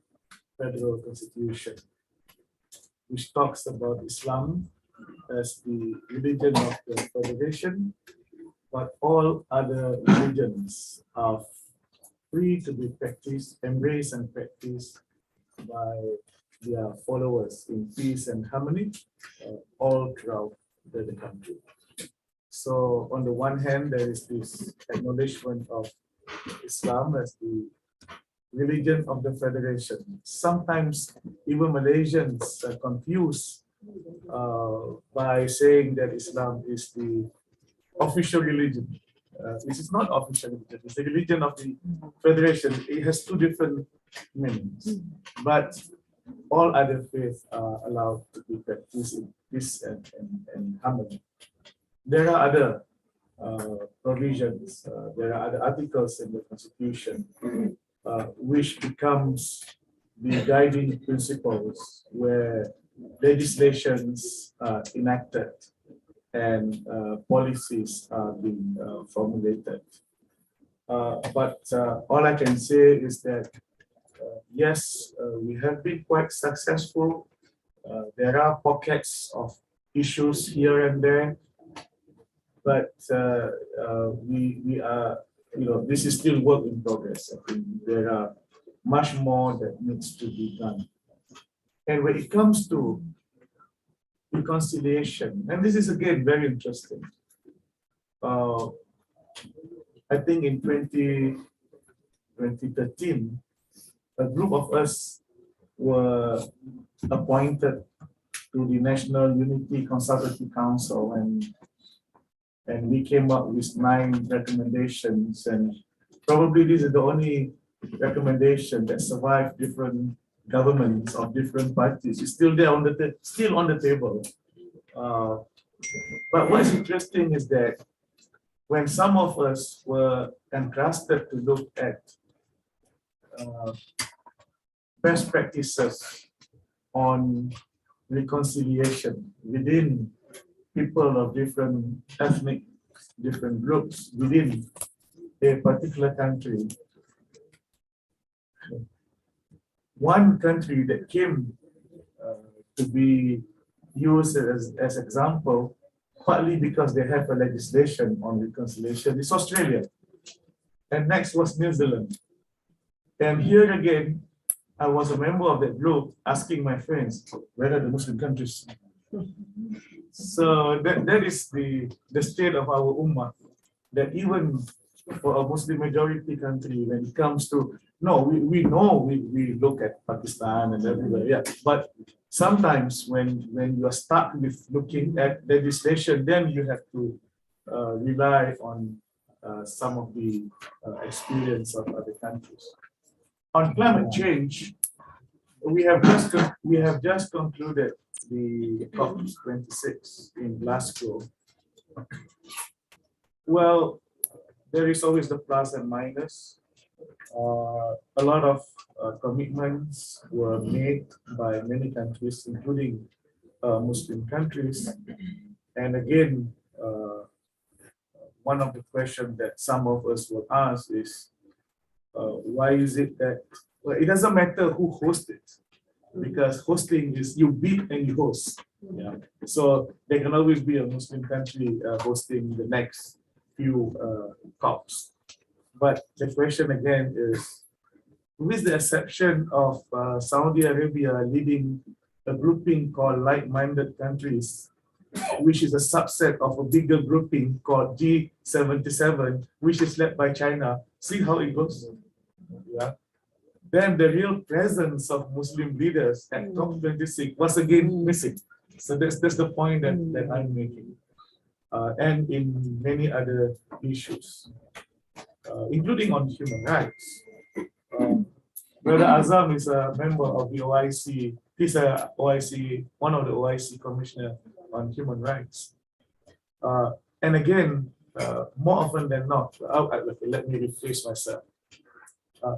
Speaker 1: Federal Constitution, which talks about Islam as the religion of the Federation, but all other religions are free to be practiced, embraced and practiced by their followers in peace and harmony all throughout the country. So on the one hand, there is this acknowledgement of Islam as the religion of the federation. Sometimes even Malaysians are confused by saying that Islam is the official religion. This is not official religion, it's the religion of the federation. It has two different meanings, but all other faiths are allowed to be practiced in peace and harmony. There are other provisions, there are other articles in the Constitution which becomes the guiding principles where legislations are enacted and policies are being formulated. But all I can say is that yes, we have been quite successful. There are pockets of issues here and there, but we are, this is still work in progress. I think there are much more that needs to be done. And when it comes to reconciliation, and this is again very interesting. I think in 2013, a group of us were appointed to the National Unity Consultative Council, and we came up with 9 recommendations, and probably this is the only recommendation that survived different governments of different parties. It's still there on the table. But what's interesting is that when some of us were entrusted to look at best practices on reconciliation within people of different ethnic, different groups within a particular country, one country that came to be used as example, partly because they have a legislation on reconciliation, is Australia. And next was New Zealand. And here again, I was a member of that group asking my friends, where are the Muslim countries? So that is the state of our ummah, that even for a Muslim majority country, when it comes to, we know we look at Pakistan and everywhere, yeah, but sometimes when you are stuck with looking at legislation, then you have to rely on some of the experience of other countries. On climate change, we have just concluded the COP26 in Glasgow. Well, there is always the plus and minus. A lot of commitments were made by many countries, including Muslim countries. And again, one of the questions that some of us will ask is, why is it that, well, it doesn't matter who hosts it, because hosting is you bid and you host. Yeah. So there can always be a Muslim country hosting the next few COPs. But the question again is, with the exception of Saudi Arabia leading a grouping called like-minded countries, which is a subset of a bigger grouping called G77, which is led by China. See how it goes? Yeah. Then the real presence of Muslim leaders at COP26 was again missing. So that's the point that I'm making. And in many other issues, including on human rights. Brother Azam is a member of the OIC. He's one of the OIC commissioner on human rights. And again, more often than not, let me rephrase myself.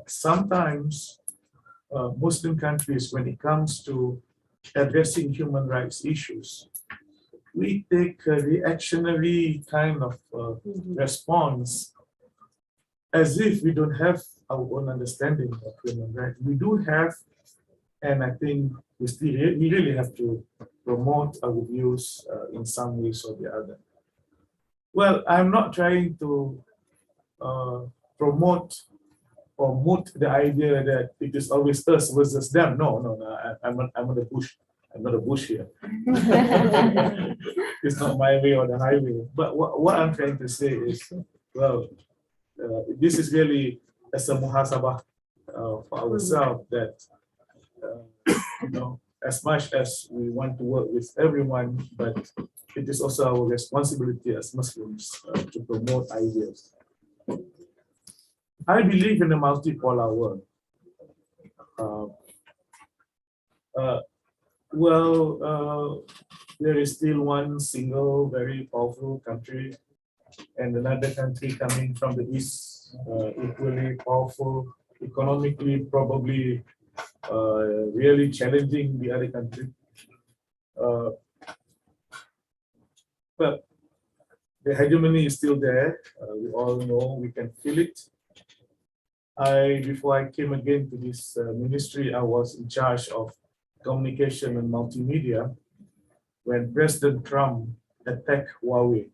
Speaker 1: Sometimes Muslim countries, when it comes to addressing human rights issues, we take a reactionary kind of response, as if we don't have our own understanding of human rights. We do have, and I think we really have to promote our views in some ways or the other. Well, I'm not trying to promote or moot the idea that it is always us versus them. No, I'm on the bush. I'm not a bush here. It's not my way or the highway. But what I'm trying to say is, well, this is really as a muhasabah for ourselves that, as much as we want to work with everyone, but it is also our responsibility as Muslims to promote ideas. I believe in a multipolar world. There is still one single very powerful country and another country coming from the east, equally powerful, economically probably really challenging the other country. But the hegemony is still there. We all know, we can feel it. Before I came again to this ministry, I was in charge of communication and multimedia when President Trump attacked Huawei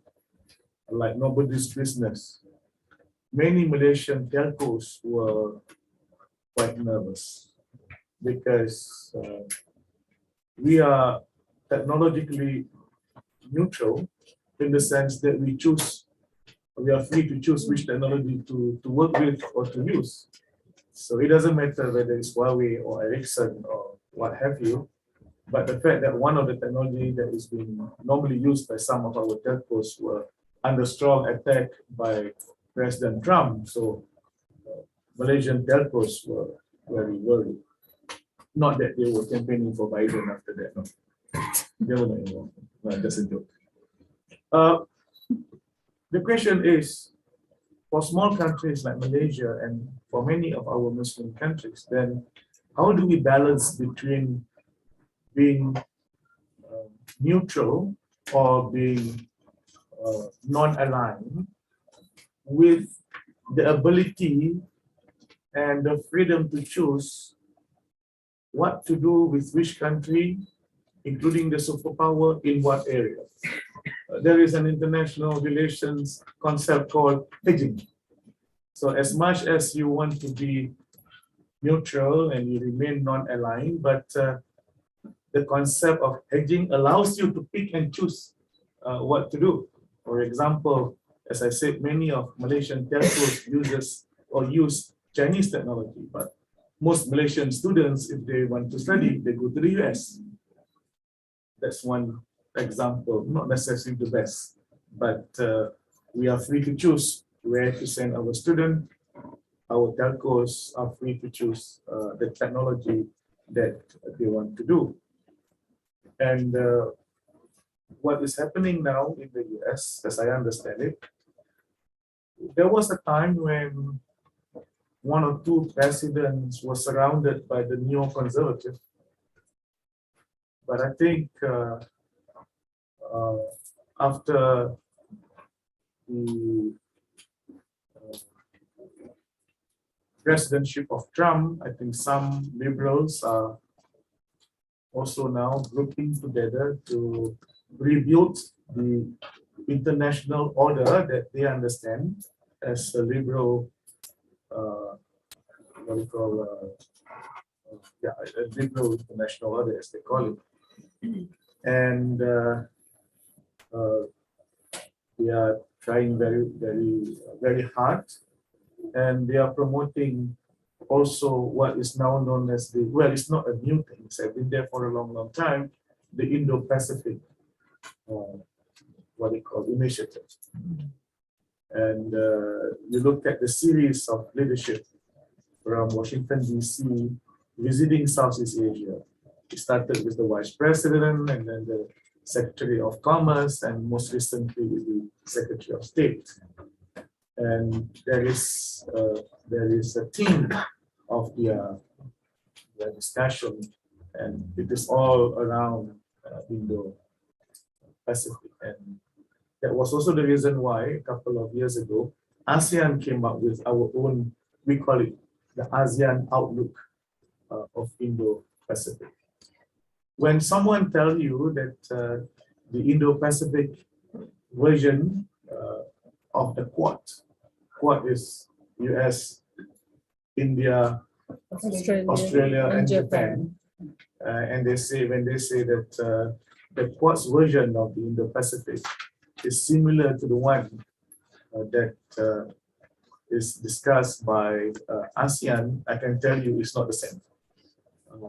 Speaker 1: like nobody's business. Many Malaysian telcos were quite nervous because we are technologically neutral in the sense that we are free to choose which technology to work with or to use. So it doesn't matter whether it's Huawei or Ericsson or what have you, but the fact that one of the technology that is being normally used by some of our telcos were under strong attack by President Trump. So Malaysian telcos were very worried. Not that they were campaigning for Biden after that, no. They were not involved. No, just a joke. The question is, for small countries like Malaysia and for many of our Muslim countries, then how do we balance between being neutral or being non-aligned with the ability and the freedom to choose what to do with which country, including the superpower, in what area? There is an international relations concept called hedging. So as much as you want to be neutral and you remain non-aligned, but the concept of hedging allows you to pick and choose what to do. For example, as I said, many of Malaysian telcos use Chinese technology, but most Malaysian students, if they want to study, they go to the US. That's one example, not necessarily the best, but we are free to choose where to send our student. Our telcos are free to choose the technology that they want to do. And what is happening now in the US, as I understand it, there was a time when one or two presidents were surrounded by the neoconservative. But I think after the presidentship of Trump, I think some liberals are also now grouping together to rebuild the international order that they understand as a liberal, what we call, a liberal international order, as they call it. And we are trying very hard, and they are promoting also what is now known as the, well, it's not a new thing, it's been there for a long time, the Indo-Pacific, what they call initiative. And you look at the series of leadership from Washington, DC, visiting Southeast Asia. It started with the Vice President and then the Secretary of Commerce, and most recently with the Secretary of State. And there is a theme of the discussion, and it is all around Indo-Pacific. And that was also the reason why a couple of years ago, ASEAN came up with our own, we call it the ASEAN Outlook of Indo-Pacific. When someone tells you that the Indo-Pacific version of the Quad is US, India, Australia and Japan. And when they say that the Quad's version of the Indo-Pacific is similar to the one that is discussed by Asean, I can tell you it's not the same.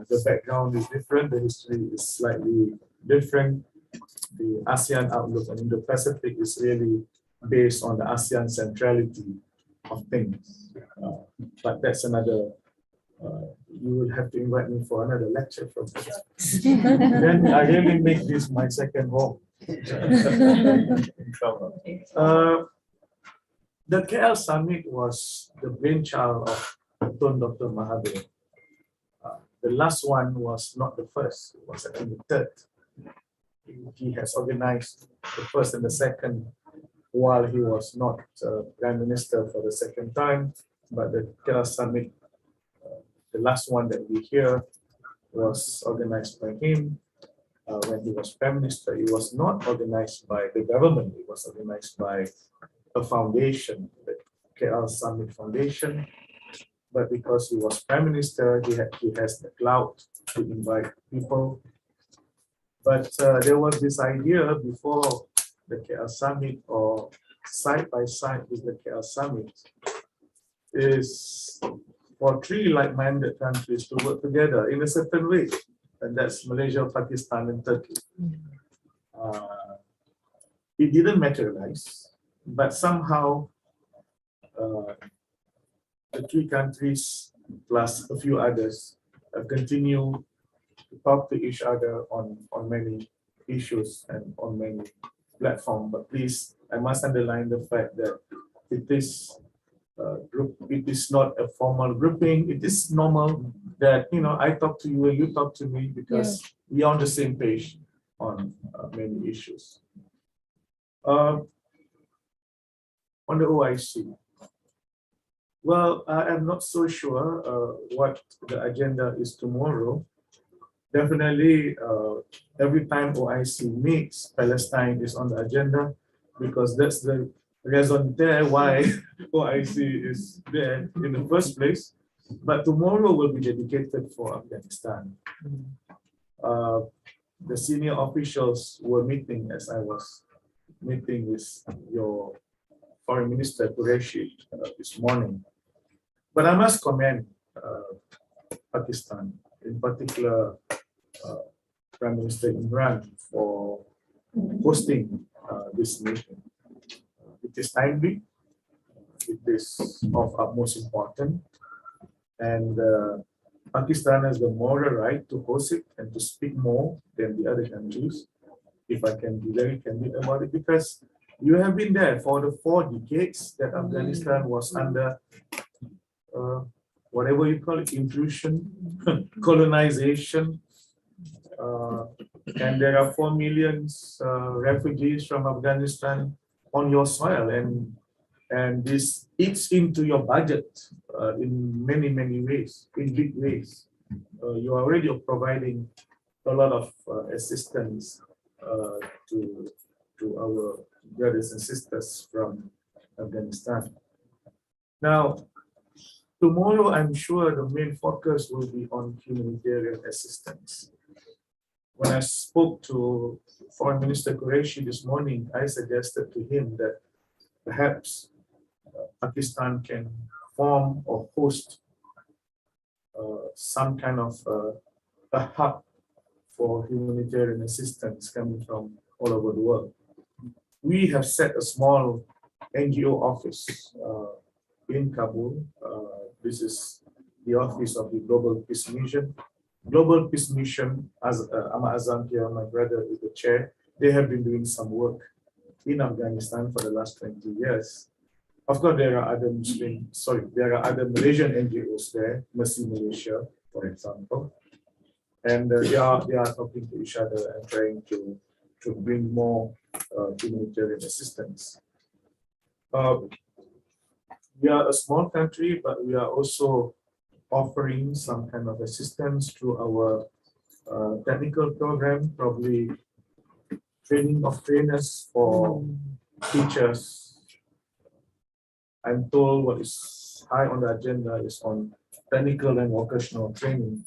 Speaker 1: The background is different, the history is slightly different. The ASEAN outlook on Indo-Pacific is really based on the ASEAN centrality of things. But that's another, you will have to invite me for another lecture from this. Then I really make this my second home. The KL summit was the brainchild of Dr. Mahathir. The last one was not the first, it was actually the third. He has organized the first and the second while he was not Prime Minister for the second time, but the KL summit, the last one that we hear, was organized by him when he was Prime Minister. It was not organized by the government, it was organized by a foundation, the KL Summit Foundation. But because he was Prime Minister, he has the clout to invite people. But there was this idea before the KL Summit, or side by side with the KL Summit, is for three like-minded countries to work together in a certain way, and that's Malaysia, Pakistan, and Turkey. It didn't materialize, but somehow the three countries plus a few others continue to talk to each other on many issues and on many platforms. But please, I must underline the fact that it is it is not a formal grouping. It is normal that I talk to you and you talk to me because we are on the same page on many issues. On the OIC. Well, I am not so sure what the agenda is tomorrow. Definitely, every time OIC meets, Palestine is on the agenda because that's the reason there why OIC is there in the first place. But tomorrow will be dedicated for Afghanistan. The senior officials were meeting as I was meeting with your Foreign Minister Qureshi this morning. But I must commend Pakistan, in particular Prime Minister Imran, for hosting this meeting. It is timely, it is of utmost importance, and Pakistan has the moral right to host it and to speak more than the other countries, if I can be very candid about it, because you have been there for the 4 decades that Afghanistan was under whatever you call it, intrusion, colonization, and there are 4 million refugees from Afghanistan on your soil, and this eats into your budget in many ways, in big ways. You are already providing a lot of assistance to our brothers and sisters from Afghanistan. Now, tomorrow, I'm sure the main focus will be on humanitarian assistance. When I spoke to Foreign Minister Qureshi this morning, I suggested to him that perhaps Pakistan can form or host some kind of a hub for humanitarian assistance coming from all over the world. We have set a small NGO office in Kabul. This is the office of the Global Peace Mission. Global Peace Mission, as Ahmad Azam here, my brother, is the chair. They have been doing some work in Afghanistan for the last 20 years. Of course, there are other there are other Malaysian NGOs there, Mercy Malaysia, for example. And they are talking to each other and trying to bring more humanitarian assistance. We are a small country, but we are also offering some kind of assistance through our technical program, probably training of trainers for teachers. I'm told what is high on the agenda is on technical and vocational training.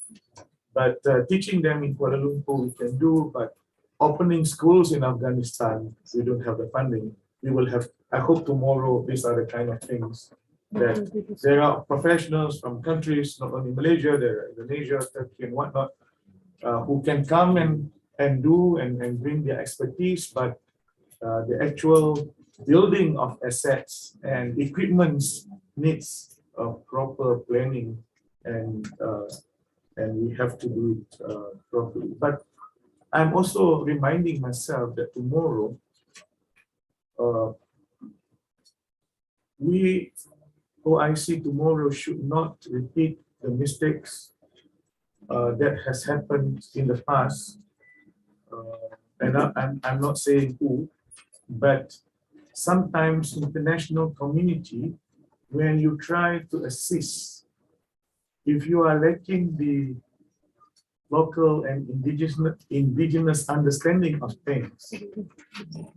Speaker 1: But teaching them in Kuala Lumpur we can do, but opening schools in Afghanistan, we don't have the funding. We will have, I hope tomorrow, these are the kind of things that there are professionals from countries, not only Malaysia, there are Indonesia, Turkey and whatnot, who can come and do and bring their expertise, but the actual building of assets and equipments needs proper planning and we have to do it properly. But I'm also reminding myself that tomorrow we OIC tomorrow should not repeat the mistakes that has happened in the past. And I'm not saying who, but sometimes international community, when you try to assist, if you are lacking the local and indigenous understanding of things,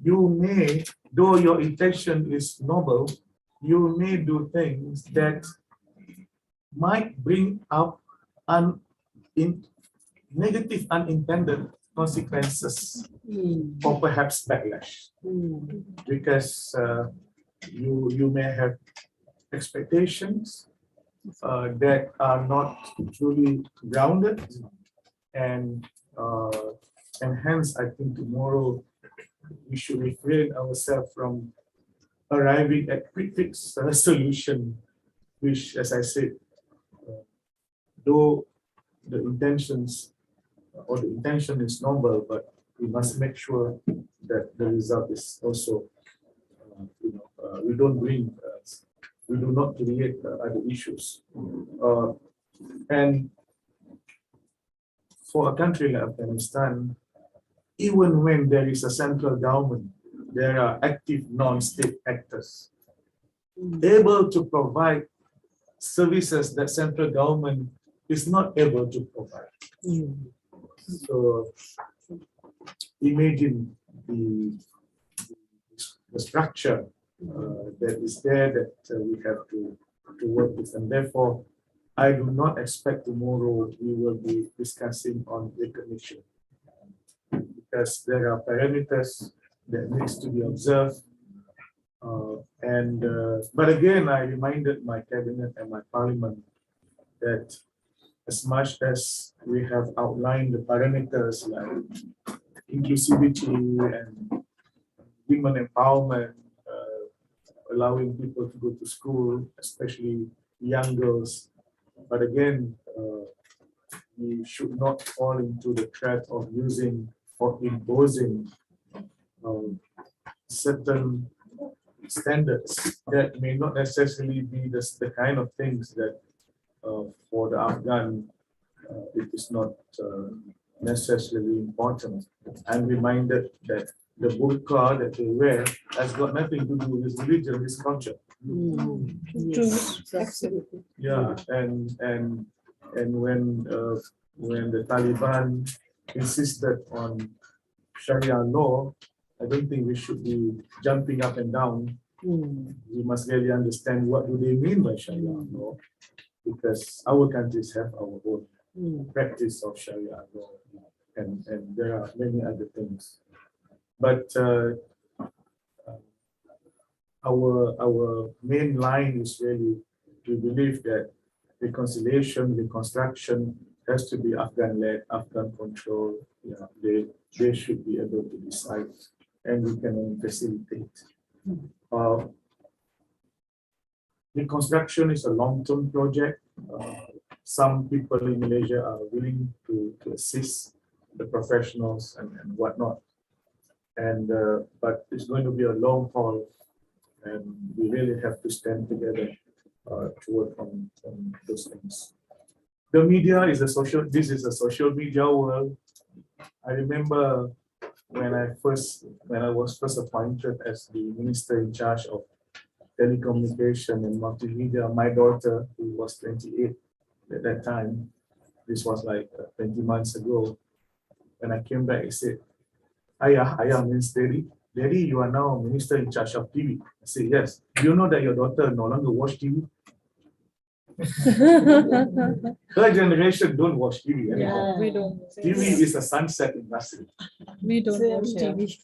Speaker 1: you may, though your intention is noble, you may do things that might bring up negative unintended consequences or perhaps backlash, because you may have expectations that are not truly grounded, and hence I think tomorrow we should refrain ourselves from arriving at quick fix solution, which, as I said, though the intentions or the intention is noble, but we must make sure that the result is also, we don't bring, we do not create other issues. And for a country like Afghanistan, even when there is a central government, there are active non-state actors able to provide services that central government is not able to provide. So imagine the structure that is there that we have to work with, and therefore I do not expect tomorrow we will be discussing on recognition, because there are parameters that needs to be observed. But again, I reminded my cabinet and my parliament that as much as we have outlined the parameters like inclusivity and women empowerment, allowing people to go to school, especially young girls. But again, we should not fall into the trap of using or imposing certain standards that may not necessarily be the kind of things that for the Afghan it is not necessarily important. I'm reminded that the burqa that they wear has got nothing to do with religion, it's culture.
Speaker 11: Absolutely.
Speaker 1: Yeah, and when the Taliban insisted on Sharia law, I don't think we should be jumping up and down. We must really understand what do they mean by Sharia law, because our countries have our own practice of Sharia law, and there are many other things. But our main line is really to believe that reconciliation, reconstruction has to be Afghan-led, Afghan-controlled. They should be able to decide, and we can only facilitate. Reconstruction is a long-term project. Some people in Malaysia are willing to assist the professionals and whatnot. But it's going to be a long haul, and we really have to stand together to work on those things. The media is this is a social media world. I remember when I was first appointed as the minister in charge of telecommunication and multimedia, my daughter, who was 28 at that time, this was like 20 months ago, when I came back, I said, Ayah means Daddy. Daddy, you are now minister in charge of TV. I said, yes. Do you know that your daughter no longer watch TV? Her generation don't watch TV anymore.
Speaker 11: We don't.
Speaker 1: TV is a sunset industry.
Speaker 11: We don't watch TV.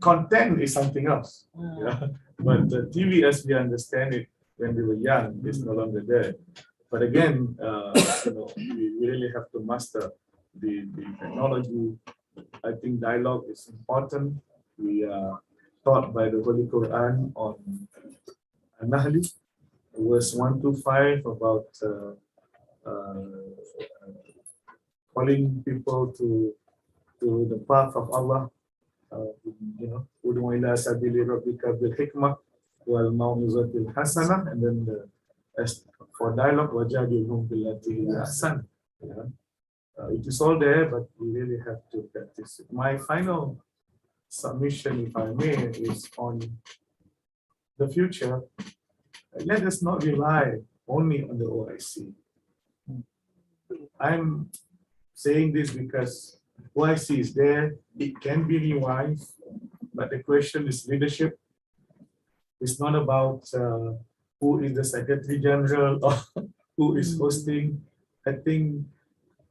Speaker 1: Content is something else. Yeah. But the TV, as we understand it, when we were young, is no longer there. But again, we really have to master the technology. I think dialogue is important. We are taught by the Holy Quran on An-Nahl, verse 1 to 5, about calling people to the path of Allah. Ud'u ila sabili rabbika bil hikmah wal mau'izatil hasanah, and then for dialogue, wajadilhum billati hiya ahsan. It is all there, but we really have to practice it. My final submission, if I may, is on the future. Let us not rely only on the OIC. I'm saying this because OIC is there, it can be revised, but the question is leadership. It's not about who is the Secretary General or who is hosting. I think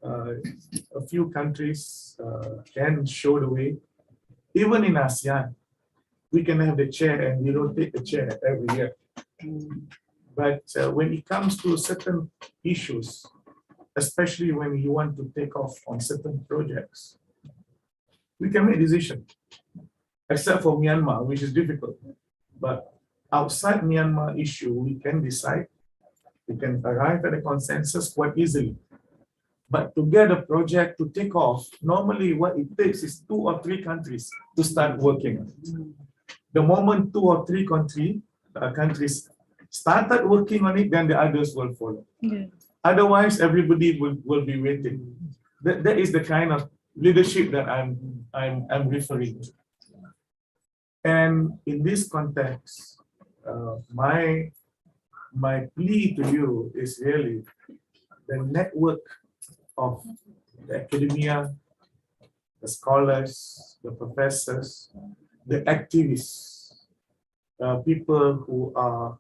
Speaker 1: a few countries can show the way. Even in ASEAN, we can have the chair and we rotate the chair every year. But when it comes to certain issues, especially when you want to take off on certain projects, we can make decisions, except for Myanmar, which is difficult. But outside Myanmar issue, we can decide, we can arrive at a consensus quite easily. But to get a project to take off, normally what it takes is 2 or 3 countries to start working. The moment 2 or 3 countries started working on it, then the others will follow.
Speaker 11: Yeah.
Speaker 1: Otherwise, everybody will be waiting. That is the kind of leadership that I'm referring to. And in this context, my plea to you is really the network of the academia, the scholars, the professors, the activists, people who are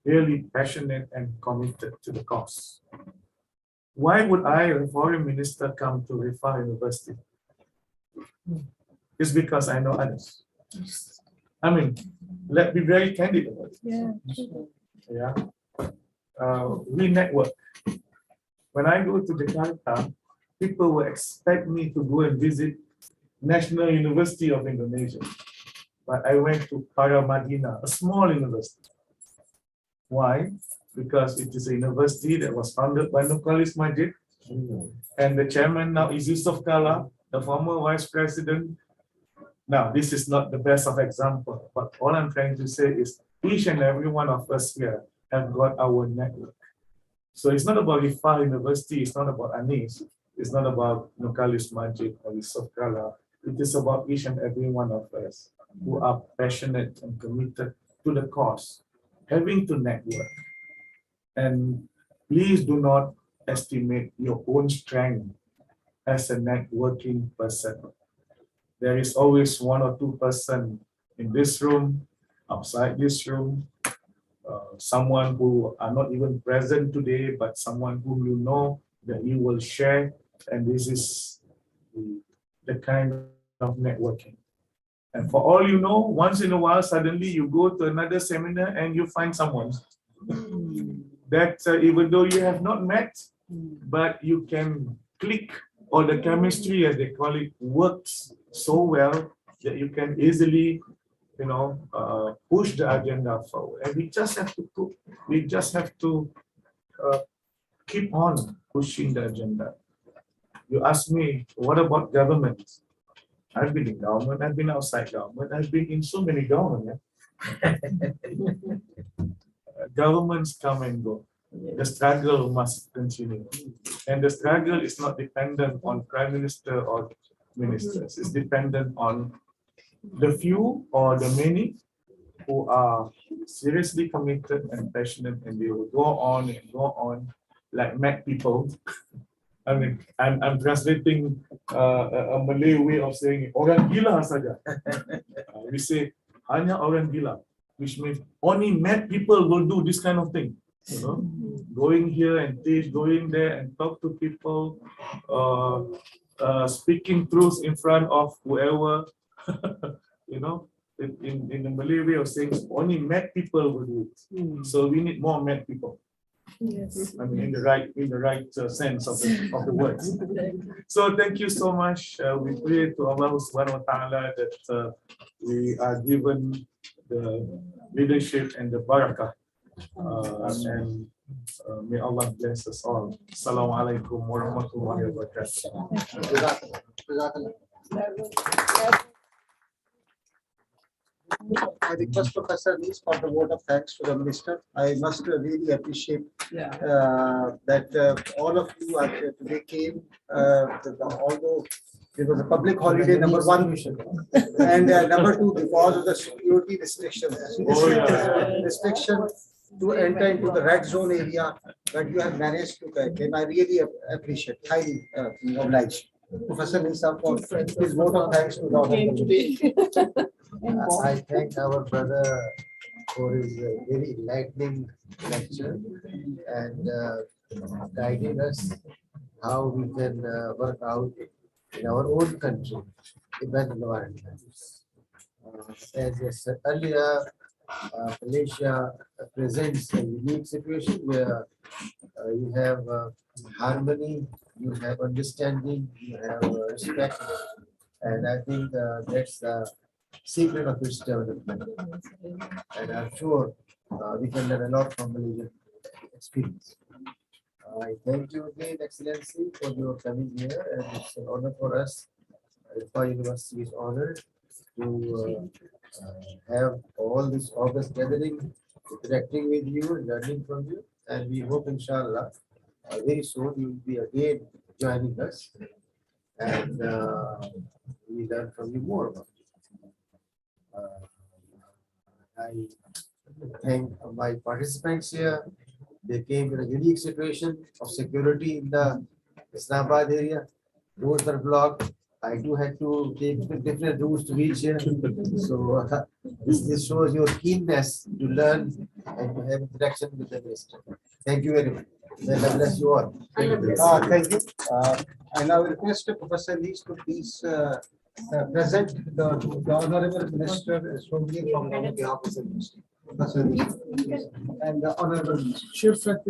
Speaker 1: really passionate and committed to the cause. Why would I, a foreign minister, come to Rifa University? It's because I know others. I mean, let's be very candid about it.
Speaker 11: Yeah.
Speaker 1: We network. When I go to Jakarta, people will expect me to go and visit National University of Indonesia. But I went to Paramadina, a small university. Why? Because it is a university that was founded by Nurcholish Majid, and the chairman now is Yusuf Kala, the former vice president. Now, this is not the best of example, but all I'm trying to say is each and every one of us here have got our network. So it's not about Rifa University, it's not about Anis, it's not about Nurcholish Majid or Yusuf Kala. It is about each and every one of us who are passionate and committed to the cause, having to network. And please do not estimate your own strength as a networking person. There is always 1 or 2 persons in this room, outside this room, someone who are not even present today, but someone whom you know that you will share. And this is the kind of networking. And for all you know, once in a while, suddenly you go to another seminar and you find someone that even though you have not met, but you can click, or the chemistry, as they call it, works so well that you can easily, push the agenda forward. And we just have to keep on pushing the agenda. You ask me, what about government? I've been in government, I've been outside government, I've been in so many governments. Governments come and go. The struggle must continue. And the struggle is not dependent on prime minister or ministers. It's dependent on the few or the many who are seriously committed and passionate, and they will go on and go on like mad people. I mean, I'm translating a Malay way of saying orang gila saja. We say hanya orang gila, which means only mad people will do this kind of thing. You know, going here and going there and talk to people, speaking truth in front of whoever, you know, in the Malay way of saying only mad people will do it. So we need more mad people.
Speaker 10: Yes.
Speaker 1: I mean, in the right sense of the words. So thank you so much. We pray to Allah Subhanahu wa Taala that we are given the leadership and the barakah. And may Allah bless us all. Assalamualaikum warahmatullahi wabarakatuh.
Speaker 2: I request Professor Lees for the vote of thanks to the minister. I must really appreciate that all of you today came, although it was a public holiday, number one, and number two, because of the security restrictions. Restriction to enter into the red zone area, but you have managed to came. I really appreciate, highly obliged. Professor Nisa for his vote of thanks to the
Speaker 6: I thank our brother for his very enlightening lecture and guiding us how we can work out in our own country, event environment. As I said earlier, Malaysia presents a unique situation where you have harmony, you have understanding, you have respect, and I think that's the secret of its development. And I'm sure we can learn a lot from Malaysian experience. I thank you again, Excellency, for your coming here, and it's an honor for us. Our university is honored to have all this August gathering, interacting with you, learning from you, and we hope, inshallah, very soon you will be again joining us, and we learn from you more about it. I thank my participants here. They came in a unique situation of security in the Islamabad area. Roads were blocked. I do have to take different routes to reach here. So this shows your keenness to learn and to have interaction with the minister. Thank you very much. May Allah bless you all.
Speaker 2: Thank you. I now request Professor Lees to please present the Honorable Minister Swami from the behalf of the Minister. Professor Lees and the Honorable Minister.